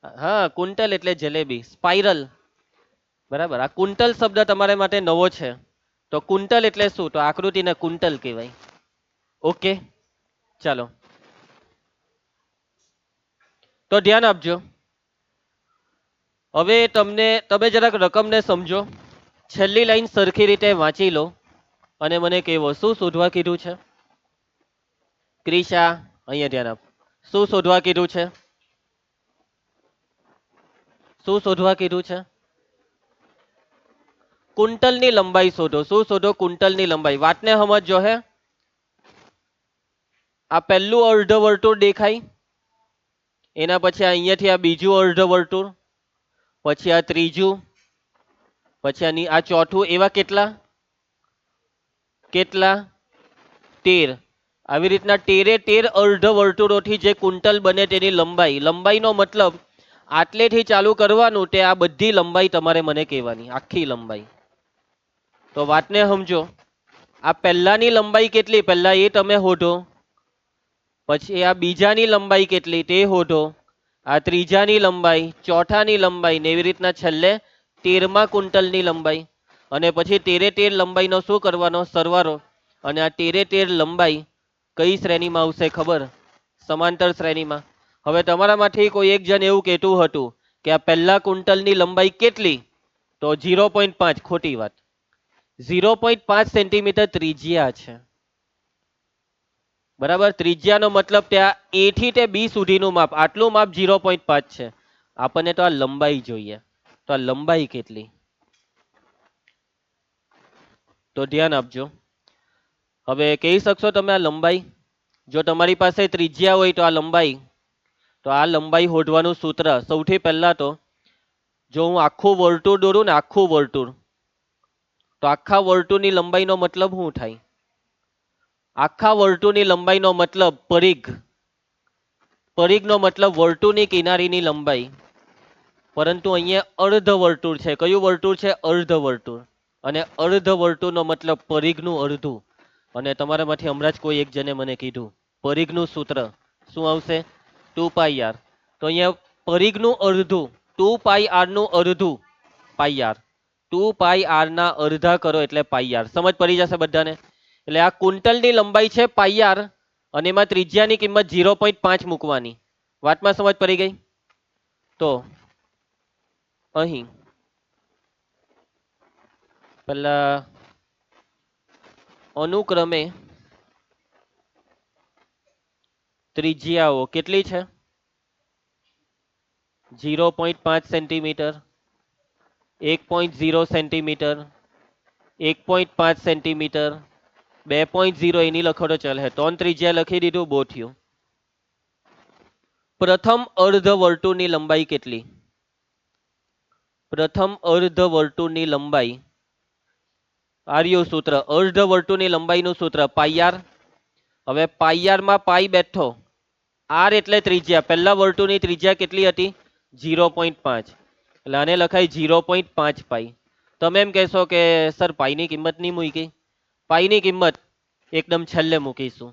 હા, કુંતલ એટલે જલેબી, સ્પાઇરલ. બરાબર. આ કુંતલ શબ્દ તમારા માટે નવો છે. તો કુંતલ એટલે શું? તો આકૃતિને કુંતલ કહેવાય. ઓકે, ચાલો તો ધ્યાન આપજો. હવે તમે જરાક રકમને સમજો. છેલ્લી લાઈન સરખી રીતે વાંચી લો અને મને કહેવો શું શોધવા કીધું છે. ક્રિશા, અહીંયા ધ્યાન આપ. શું શોધવા કીધું છે? શું શોધવા કીધું છે? કુંતલની લંબાઈ શોધો. શું શોધો? કુંતલની લંબાઈ. વાતને સમજો હે. આ પહેલું અર્ધ વર્તુળ દેખાય, એના પછી અહીંયાથી આ બીજું અર્ધ વર્તુળ, પછી આ ત્રીજું, પછી આ ચોથું. એવા કેટલા? 13. આવી રીતના 13 અર્ધ વર્તુળોથી જે કુંતલ બને તેની લંબાઈ. લંબાઈનો મતલબ આટલેથી ચાલુ કરવાનું, તે આ બધી લંબાઈ તમારે મને કહેવાની, આખી લંબાઈ. તો વાતને સમજો. આ પહેલાની લંબાઈ કેટલી પહેલા એ તમે શોધો, પછી આ બીજાની લંબાઈ કેટલી તે શોધો, આ ત્રીજાની લંબાઈ, ચોથાની લંબાઈ ને એવી રીતના છેલ્લે 13મા કુંતલની લંબાઈ. અને પછી 13 લંબાઈનો શું કરવાનો? સરવાળો. અને આ 13 લંબાઈ કઈ શ્રેણીમાં આવશે ખબર? સમાંતર શ્રેણીમાં. હવે તમારામાંથી કોઈ એક જણ એવું કહેતું હતું કે આ પહેલા કુંતલની લંબાઈ કેટલી? તો 0.5. ખોટી વાત. 0.5 સેન્ટીમીટર ત્રિજ્યા છે. બરાબર. ત્રિજ્યાનો મતલબ ત્યાં એ થી તે બી સુધીનું માપ, આટલું માપ 0.5 છે. આપણને તો આ લંબાઈ જોઈએ. તો આ લંબાઈ કેટલી? તો ધ્યાન આપજો. હવે કહી શકશો તમે આ લંબાઈ? જો તમારી પાસે ત્રિજ્યા હોય તો આ લંબાઈ, તો આ લંબાઈ શોધવાનું સૂત્ર સૌથી પહેલા તો જો હું આખું વર્તુળ દોરું ને, આખું વર્તુળ, તો આખા વર્તુળની લંબાઈનો મતલબ શું થાય? આખા વર્તુળની લંબાઈનો મતલબ પરિઘ. પરિઘનો મતલબ વર્તુળની કિનારીની લંબાઈ. પરંતુ અહીંયા અર્ધ વર્તુળ છે. કયું વર્તુળ છે? અર્ધ વર્તુળ. અને અર્ધ વર્તુળનો મતલબ પરિઘનું અડધું. અને તમારામાંથી હમણાં જ કોઈ એક જણે મને કીધું પરિઘનું સૂત્ર શું આવશે? 2πr. તો અહીંયા પરિઘનું અડધું 2πr નું અડધું πr. 2πr ના અડધા કરો એટલે πr. સમજ પડી જશે બધાને. એટલે આ કુંટલની લંબાઈ છે πr અને એમાં ત્રિજ્યાની કિંમત 0.5 મૂકવાની. વાતમાં સમજ પડી ગઈ? તો અહીં પેલા અનુક્રમે ત્રિજ્યાઓ કેટલી છે? 0.5 સેન્ટીમીટર, 1.0 સેન્ટીમીટર, 1.5 સેન્ટીમીટર, 2.0 એની લખો તો ચાલે. 3 ત્રિજ્યા લખી દીધું, બહુ થયું. પ્રથમ અર્ધ વર્તુળની લંબાઈ કેટલી? પ્રથમ અર્ધ વર્તુળની લંબાઈ આર્યું સૂત્ર. અર્ધ વર્તુળની લંબાઈનું સૂત્ર πr. હવે πr માં પાઈ બેઠો. r એટલે ત્રિજ્યા. પહેલા વર્તુળની ત્રિજ્યા કેટલી હતી? 0.5. એટલે આને લખાય 0.5 પાઈ. તમે એમ કહેશો કે સર પાઈની કિંમત નહીં મૂકી. પાઈની કિંમત એકદમ છેલ્લે મૂકીશું.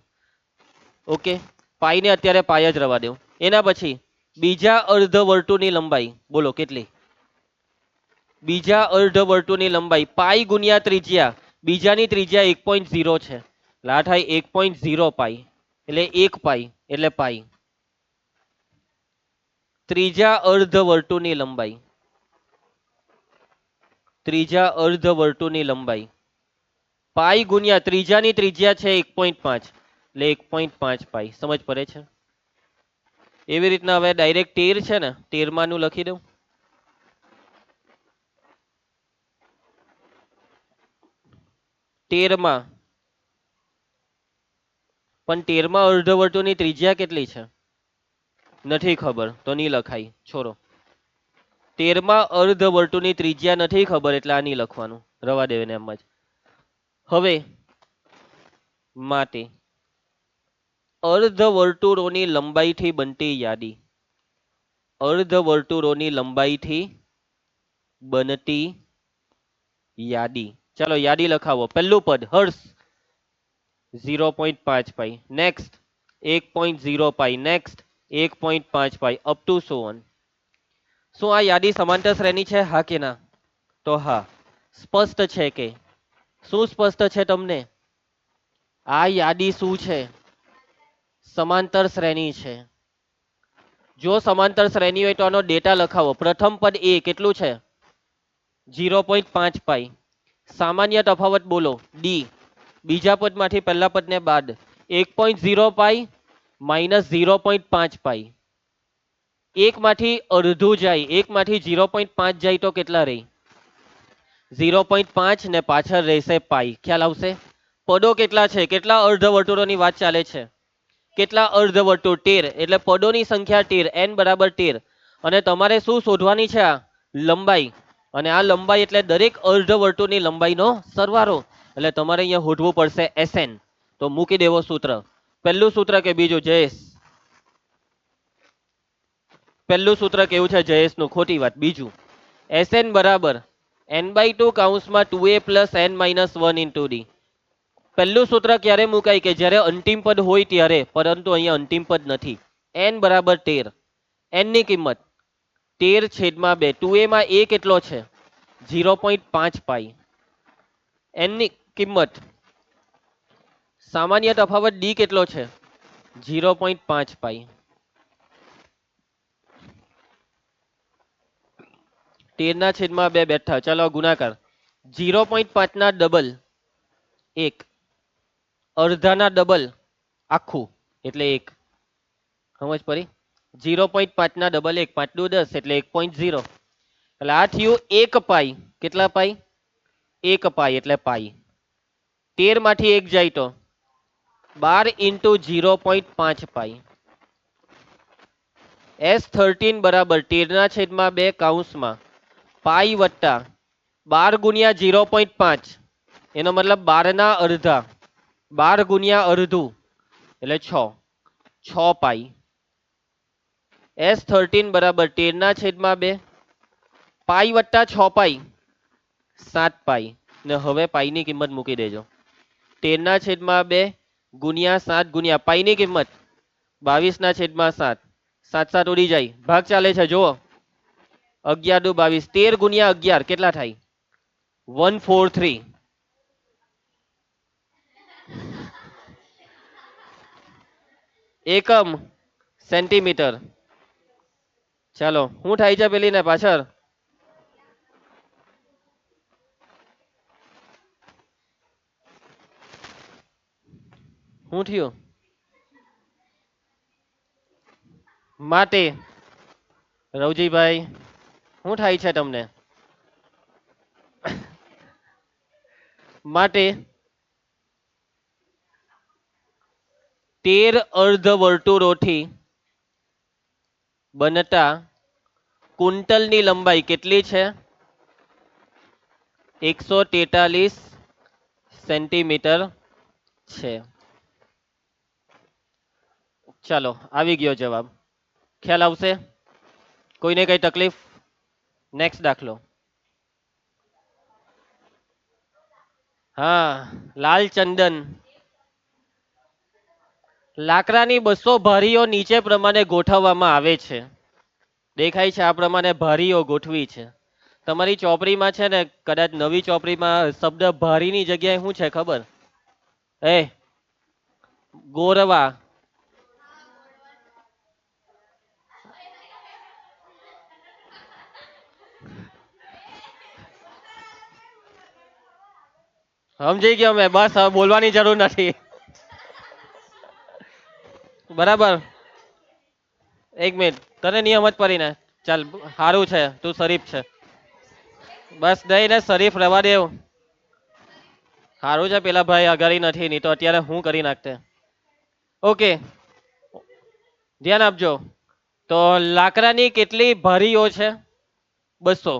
ઓકે, પાઈને અત્યારે પાઈ જ રવા દઉં. એના પછી બીજા અર્ધ વર્તુળની લંબાઈ બોલો કેટલી? બીજા અર્ધ વર્તુળની લંબાઈ પાઈ ગુણ્યા ત્રિજ્યા. બીજાની ત્રિજ્યા 1.0 છે. આ થાય 1.0 પાઈ એટલે 1 પાઈ એટલે પાઈ. ત્રીજા અર્ધ વર્તુળની લંબાઈ. ત્રીજા અર્ધ વર્તુળની લંબાઈ પાઈ ગુણ્યા ત્રીજાની ત્રિજ્યા છે 1.5 એટલે 1.5 પાઈ. સમજ પડે છે? એવી રીતના હવે ડાયરેક્ટ 13 છે ને, 13 માનું લખી દઉં. 13 માં પણ 13 માં અર્ધ વર્તુળની ત્રિજ્યા કેટલી છે? નથી ખબર તો નહીં લખાય, છોડો. 13 માં અર્ધ વર્તુળની ત્રિજ્યા નથી ખબર એટલે આ નહીં લખવાનું, રવા દેવાને એમ જ. હવે માટે અર્ધ વર્તુળોની લંબાઈથી બનતી યાદી. અર્ધ વર્તુળોની લંબાઈથી બનતી યાદી. ચાલો યાદી લખાવો. પહેલું પદ હર્ષ 0.5 pi. Next 1.0 pi. Next 1.5 pi up to so on. શું આ યાદી સમાંતર શ્રેણી છે? હા કે ના? તો હા. સ્પષ્ટ છે કે? શું સ્પષ્ટ છે તમને? આ યાદી શું છે? સમાંતર શ્રેણી છે. જો સમાંતર શ્રેણી હોય તો આનો ડેટા લખાવો. પ્રથમ પદ એ કેટલું છે? 0.5 પાઈ. સામાન્ય તફાવત બોલો ડી. બીજા પદમાંથી પહેલા પદને બાદ 1.0 પાઈ માઇનસ 0.5 પાઈ. એકમાંથી અડધું જાય, એકમાંથી 0.5 જાય તો કેટલા રહી? 0.5 ને પાછળ રહેશે પાઈ. ખ્યાલ આવશે? પદો કેટલા છે? કેટલા અર્ધ વર્તુળોની વાત ચાલે છે? કેટલા અર્ધ વર્તુળ? 13. એટલે પદોની સંખ્યા 13. n બરાબર 13. અને તમારે શું શોધવાની છે? આ લંબાઈ. અને આ લંબાઈ એટલે દરેક અર્ધ વર્તુળની લંબાઈનો સરવાળો. એટલે તમારે અહીંયા શોધવું પડશે Sn. તો મૂકી દેવો સૂત્ર. પહેલું સૂત્ર કે બીજું? જયેશ પહેલું સૂત્ર કેવું છે જયેશનું? ખોટી વાત. બીજું Sn બરાબર n/2 કૌંસમાં 2a plus n minus 1 into D. પહેલું સૂત્ર ક્યારે મુકાય? કે જ્યારે અંતિમ પદ હોય ત્યારે. પરંતુ અહીંયા અંતિમ પદ નથી. n બરાબર 13. n ની કિંમત 13/2. 2a માં a કેટલો છે? 0.5 પાઈ. n ની કિંમત સામાન્ય તફાવત ડી કેટલો છે? 0.5 પાઈ. 13/2 બેઠા. ચાલો ગુણાકાર. 0.5 ના ડબલ 1, અડધાના ડબલ આખું એટલે 1. સમજ પડી? 0.5 ના ડબલ 1, 5 દુ 10 એટલે 1.0. એટલે આ થયું 1 પાઈ. કેટલા પાઈ? 1 પાઈ એટલે પાઈ. 13 માંથી 1 જાય તો 12 ઇન્ટુ 0.5 પાઈ. S13 બરાબર 13/2 કૌંસમાં પાઈ વત્તા 12 ગુણ્યા 0.5 એનો મતલબ 12 ના અડધા, 12 ગુણ્યા અડધું એટલે 6, 6 પાઈ. S13 બરાબર 13 ના છેદમાં 2, પાઈ વત્તા 6 પાઈ 7 પાઈ. ને હવે પાઈ ની કિંમત મૂકી દેજો. 13 ના છેદમાં 2 ગુણ્યા 7 ગુણ્યા પાઈ ની કિંમત 22 ના છેદમાં 7, 7 7 ઉડી જાય, ભાગ ચાલે છે જુઓ. 11 દુ 22, 13 ગુણ્યા 11 કેટલા થાય? 143. એકમ સેન્ટીમીટર. ચાલો શું થાય છે પેલી ને પાછળ? શું થયું? માટે રવજીભાઈ શું થાય છે તમને? માટે 13 અર્ધવર્તુળોથી બનતા કુંટલની લંબાઈ કેટલી છે? 143 સેન્ટીમીટર છે. ચાલો આવી ગયો જવાબ. ખ્યાલ આવશે? કોઈને કઈ તકલીફ? નેક્સ્ટ દાખલો. હા, લાલ ચંદન. લાકડાની 200 ભારીઓ નીચે પ્રમાણે ગોઠવવામાં આવે છે. દેખાય છે આ પ્રમાણે ભારીઓ ગોઠવી છે. તમારી ચોપડીમાં છે ને, કદાચ નવી ચોપડીમાં શબ્દ ભારીની જગ્યાએ શું છે ખબર? ગોરવા. સમજી ગયો મેં, બસ હવે બોલવાની જરૂર નથી. બરાબર. એક મિનિટ, તને નિયમ જ પડી ને. ચાલ સારું છે, તું શરીફ છે. બસ દઈ ને શરીફ રવા દેવ. સારું છે પેલા ભાઈ અગાડી નથી, નહીં તો અત્યારે હું કરી નાખતે. ઓકે, ધ્યાન આપજો. તો લાકડાની કેટલી ભારીઓ છે? 200.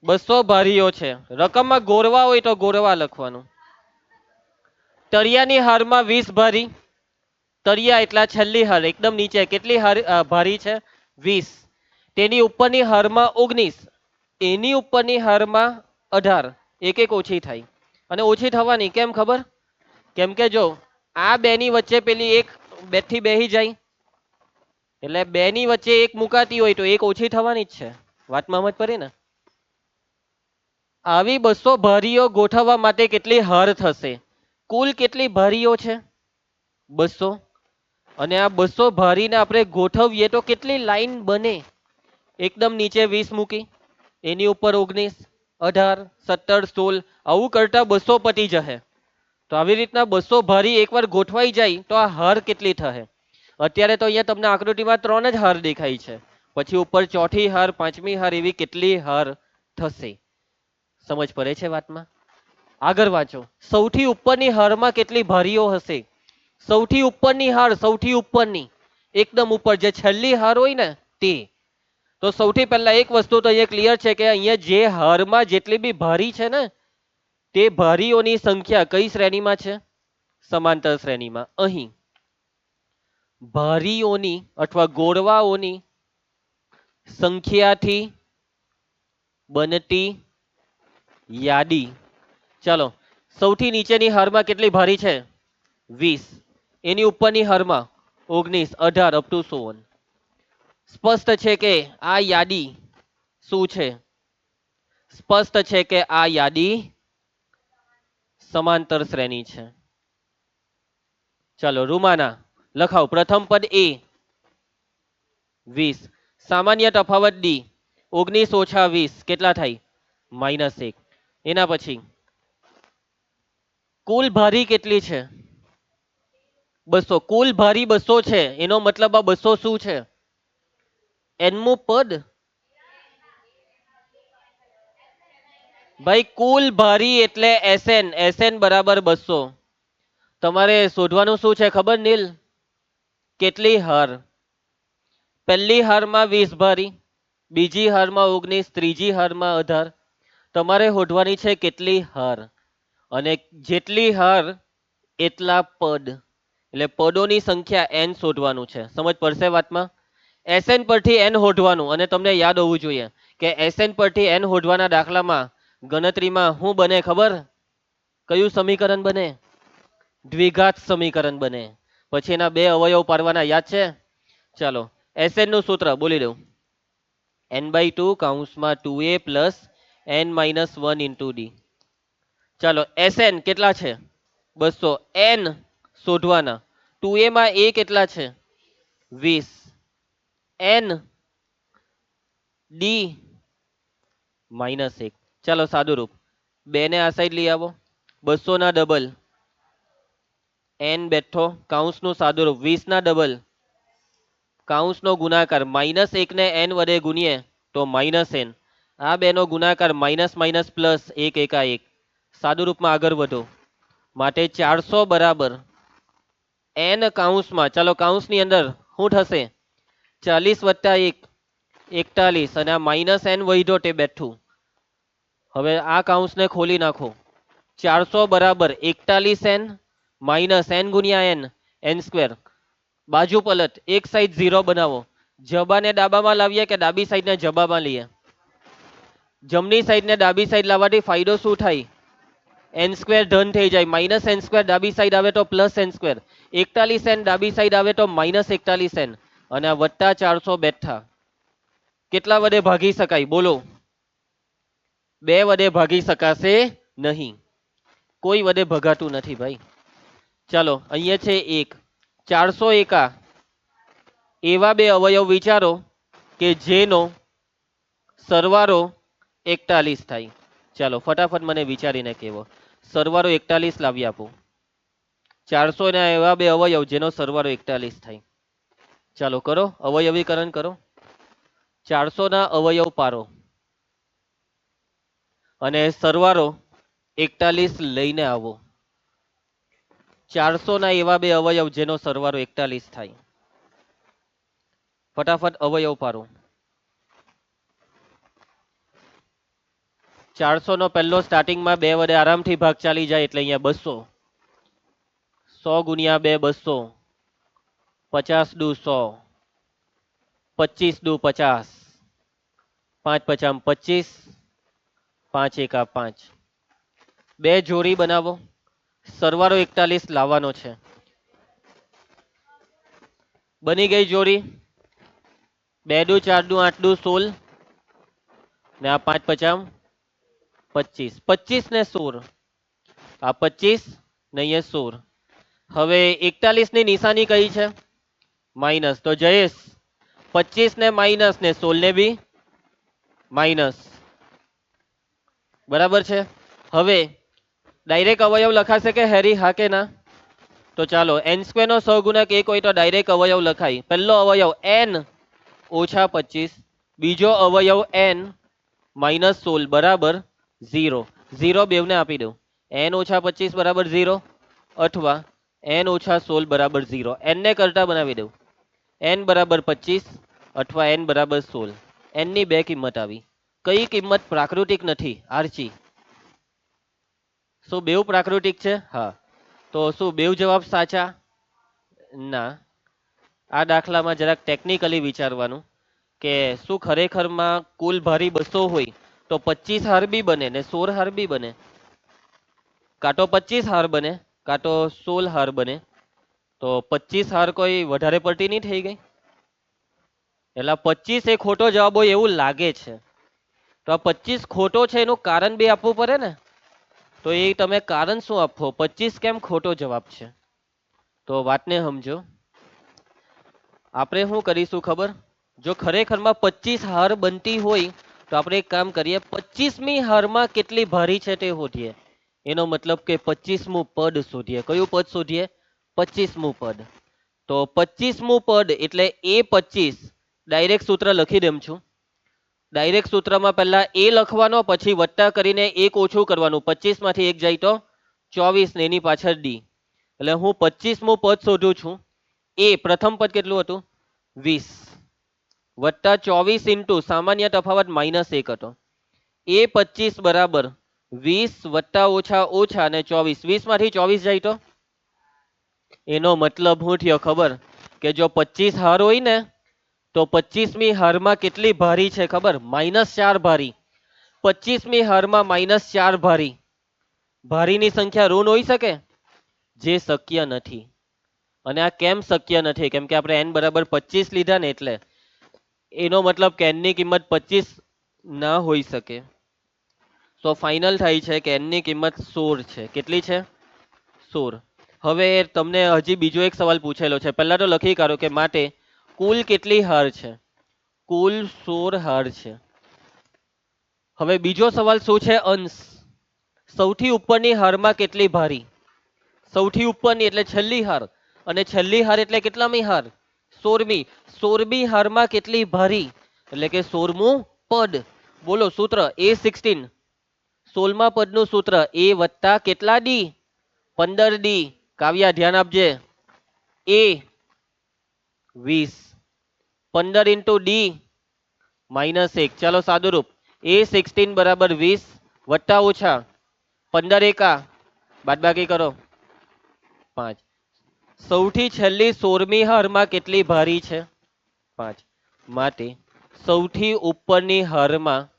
200 ભારીઓ છે. રકમમાં ગોરવા હોય તો ગોરવા લખવાનું. તળિયાની હારમાં 20 ભારી. તળિયા એટલા છેલ્લી હાર એકદમ નીચે કેટલી હાર ભારી છે? 20. તેની ઉપરની હારમાં 19. એની ઉપરની હારમાં 18. એક એક ઓછી થાય. અને ઓછી થવાની કેમ ખબર? કેમ કે જો આ બે ની વચ્ચે પેલી એક બેથી બેહી જાય, એટલે બે ની વચ્ચે એક મુકાતી હોય તો એક ઓછી થવાની જ છે. વાતમાં સમજ પડી ને? આવી 200 ભારીઓ ગોઠવવા માટે કેટલી હાર થશે? કુલ કેટલી ભારીઓ છે? 200. અને આ 200 ભારીને આપણે ગોઠવીએ તો કેટલી લાઈન બને? એકદમ નીચે 20 મૂકી, એની ઉપર 19, 18, 17, 16 આવું કરતા 200 પતી જશે. તો આવી રીતના 200 ભારી એકવાર ગોઠવાઈ જાય તો આ હાર કેટલી થશે? અત્યારે તો અહીંયા તમને આકૃતિમાં 3 જ હાર દેખાય છે. પછી ઉપર ચોથી હાર, પાંચમી હાર, એવી કેટલી હાર થશે? સમજ પડે છે વાતમાં? આગળ વાંચો. સૌથી ઉપરની હારમાં કેટલી ભારીઓ હશે? સૌથી ઉપરની હાર, સૌથી ઉપરની એકદમ ઉપર જે છેલ્લી હાર હોય ને તે. તો સૌથી પહેલા એક વસ્તુ તો અહીંયા ક્લિયર છે કે અહીંયા જે હારમાં જેટલી બી ભારી છે ને, તે ભારીઓની સંખ્યા કઈ શ્રેણીમાં છે? સમાંતર શ્રેણીમાં. અહીં ભારીઓની અથવા ગોળવાઓની સંખ્યાથી બનતી યાદી. ચાલો, સૌથી નીચેની હારમાં કેટલી ભારી છે? 20. એની ઉપરની હારમાં 19, 18 અપ ટુ 100. સ્પષ્ટ છે કે આ યાદી શું છે? સ્પષ્ટ છે કે આ યાદી સમાંતર શ્રેણી છે. ચાલો રૂમાના લખાવ. પ્રથમ પદ એ 20, સામાન્ય તફાવત ડી 19 ઓછા 20 કેટલા થાય? -1. એના પછી કુલ ભારી કેટલી છે? 200. કુલ ભારી 200 છે, એનો મતલબ આ 200 શું છે? એનમું પદ. ભાઈ કુલ ભારી એટલે SN. SN બરાબર 200. તમારે શોધવાનું શું છે ખબર નીલ? કેટલી હાર? પહેલી હારમાં 20 ભારી, બીજી હારમાં 19, ત્રીજી હારમાં 18. તમારે શોધવાની છે કેટલી હાર. અને જેટલી હાર એટલા પદ, એટલે પદોની સંખ્યા n શોધવાનું છે. સમજ પડશે વાતમાં? Sn પરથી n શોધવાનું, અને તમને યાદ હોવું જોઈએ કે Sn પરથી n શોધવાના દાખલામાં ગણતરીમાં શું બને ખબર? કયું સમીકરણ બને? દ્વિઘાત સમીકરણ બને. પછી એના બે અવયવ પાડવાના, યાદ છે? ચાલો, Sn નું સૂત્ર બોલી દઉં. n/2 કૌંસમાં 2a plus n-1 into d. ચાલો, Sn કેટલા છે? 200. n શોધવાના. 2a માં a કેટલા છે? 20. n d -1. ચાલો સાદું રૂપ, 2 ને આ સાઈડ લઈ આવો. 200 ના ડબલ n બેઠો, કૌંસનું સાદું રૂપ 20 ના ડબલ કૌંસનો ગુણાકાર, -1 ને n વડે ગુણીએ તો -n. આ બેનો ગુણાકાર માઇનસ માઇનસ પ્લસ 1 એકા 1. સાદું રૂપમાં આગળ વધો. માટે 400 બરાબર n કૌંસમાં, ચાલો કૌંસની અંદર શું થશે? 40 વત્તા 1 41, અને આ -n વધ્યો તે બેઠું. હવે આ કૌંસને ખોલી નાખો. 400 બરાબર 41n માઇનસ n ગુણ્યા n સ્ક્વેર. બાજુ પલટ, એક સાઈડ 0 બનાવો. જબાને ડાબામાં લાવીએ કે ડાબી સાઈડને જબામાં લઈએ? જમણી સાઈડને ડાબી સાઈડ લાવવાથી ફાયદો શું થાય? n સ્ક્વેર ધન થઈ જાય. -n સ્ક્વેર ડાબી સાઈડ આવે તો +n સ્ક્વેર. 41n ડાબી સાઈડ આવે તો -41n, અને આ વત્તા 400 બેઠા. કેટલા વડે ભાગી શકાય બોલો? 2 વડે ભાગી શકાશે નહીં. કોઈ વડે ભગાતું નથી ભાઈ. ચાલો, અહીંયા છે 1. 400 એકા એવા બે અવયવ વિચારો કે જેનો સરવાળો 41 થાય. ચાલો ફટાફટ મને વિચારીને કહેવો. સરવાળો 41 લાવી આપો. 400 ના એવા બે અવયવ જેનો સરવાળો 41 થાય. ચાલો કરો, અવયવીકરણ કરો. 400 ના અવયવ પારો અને સરવાળો 41 લઈને આવો. 400 ના એવા બે અવયવ જેનો સરવાળો 41 થાય. ફટાફટ અવયવ પારો. 400 નો પહેલો સ્ટાર્ટિંગમાં 2 વડે આરામથી ભાગ ચાલી જાય એટલે અહીંયા 200. 100 ગુણ્યા 2 200. 50 દુ 100. 25 દુ 50. 5 50 25. 5 એકા 5. 2 જોડી બનાવો. સરવાળો 41 લાવવાનો છે. બની ગઈ જોડી. 2 દુ 4 દુ 8 દુ 16, ને આ 5 50 25. 25 ને 16, આ 25 ને અહીંયા 16. હવે 41 ની નિશાની કઈ છે? માઇનસ. તો જયેશ 25 ને માઇનસ ને 16 ને બી માઇનસ. બરાબર છે. હવે ડાયરેક્ટ અવયવ લખાશે કે હેરી, હા કે ના? તો ચાલો, n સ્ક્વેર નો સહગુણક 1 હોય તો ડાયરેક્ટ અવયવ લખાય. પહેલો અવયવ n ઓછા 25, બીજો અવયવ n -16 બરાબર 0. 0 બેવને આપી દઉં. n ઓછા 25 બરાબર 0, અથવા n ઓછા 16 બરાબર 0. n ને કરતા બનાવી દઉં. n બરાબર 25 અથવા n બરાબર 16. n ની બે કિંમત આવી. કઈ કિંમત પ્રાકૃતિક નથી? આરચી. શું બેવ પ્રાકૃતિક છે? હા. તો શું બેવ જવાબ સાચા? ના. આ દાખલામાં જરાક ટેકનિકલી વિચારવાનું કે શું ખરેખરમાં કુલ ભારી 200 હોય તો 25 હાર બી બને ને 16 હાર બી બને? કાં તો 25 હાર બને, કાં તો 16 હાર બને. તો 25 હાર કોઈ વધારે પડતી નહીં થઈ ગઈ? એટલે 25 એ ખોટો જવાબ હોય એવું લાગે છે. તો આ 25 ખોટો છે એનું કારણ બી આપવું પડે ને. તો એ તમે કારણ શું આપો? 25 કેમ ખોટો જવાબ છે? તો વાતને સમજો. આપણે શું કરીશું ખબર? જો ખરેખરમાં 25 હાર બનતી હોય તો આપણે એક કામ કરીએ, 25મી હારમાં કેટલી ભારી છે તે શોધીએ. એનો મતલબ કે 25મું પદ શોધીએ. કયું પદ શોધીએ? 25મું પદ. તો 25મું પદ એટલે A25. ડાયરેક્ટ સૂત્ર લખી દઉં છું. ડાયરેક્ટ સૂત્રમાં પહેલા a લખવાનો, પછી વત્તા કરીને 1 ઓછું કરવાનું. 25 માંથી 1 જાય તો 24 ને એની પાછળ d. એટલે હું 25મું પદ શોધું છું. એ પ્રથમ પદ કેટલું હતું? 20 વત્તા 24 ઇન્ટુ સામાન્ય તફાવત -1 હતો. A25 બરાબર 20 વત્તા ઓછા ઓછા અને 24, 20 માંથી 24 જાય તો એનો મતલબ શું થયો ખબર? કે જો 25 હાર હોય ને તો 25મી હારમાં કેટલી ભારી છે ખબર? -4 ભારી. 25મી હારમાં -4 ભારી. ભારીની સંખ્યા ઋણ હોઈ શકે? જે શક્ય નથી. અને આ કેમ શક્ય નથી? કેમ કે આપણે n બરાબર 25 લીધા ને એટલે. એનો મતલબ કે n ની કિંમત 25 ના હોઈ શકે. તો ફાઇનલ થાય છે કે n ની કિંમત 16 છે. કેટલી છે? 16. હવે તમને હજી બીજો એક સવાલ પૂછેલો છે. પહેલા તો લખી કાઢો કે માટે કુલ કેટલી હાર છે? કુલ 16 હાર છે. હવે બીજો સવાલ શું છે? અંશ. સૌથી ઉપરની હારમાં કેટલી ભારી? સૌથી ઉપરની એટલે છેલ્લી હાર, અને છેલ્લી હાર એટલે કેટલામી હાર? 16મી. 16મી હારમાં કેટલી ભારી? એટલે કે 16મું પદ. બોલો સૂત્ર A16. 16મા પદનું સૂત્ર a વત્તા કેટલા ડી? 15 ડી. કાવ્યા ધ્યાન આપજે. a 20. 15 into D -1. ચાલો સાદુરૂપ. A16 બરાબર 20 વત્તા ઓછા 15 એકા બાદબાકી કરો 5. સૌથી છેલ્લી 16મી હારમાં કેટલી ભારી છે? 5. માટે સૌથી ઉપરની હારમાં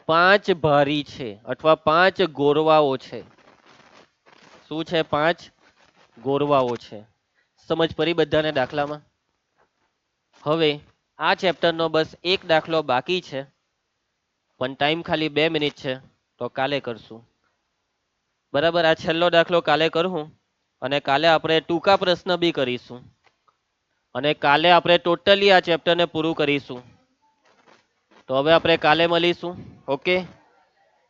5 ભારી છે અથવા 5 ગોરવાઓ છે. શું છે? 5 ગોરવાઓ છે. સમજ પડી બધાને દાખલામાં? હવે આ ચેપ્ટરનો બસ એક દાખલો બાકી છે, પણ ટાઈમ ખાલી 2 મિનિટ છે, તો કાલે કરશું. બરાબર. આ છેલ્લો દાખલો કાલે કરું, અને કાલે આપણે ટૂંકા પ્રશ્ન બી કરીશું, અને કાલે આપણે ટોટલી આ ચેપ્ટરને પૂરું કરીશું. તો હવે આપણે કાલે મળીશું. ઓકે.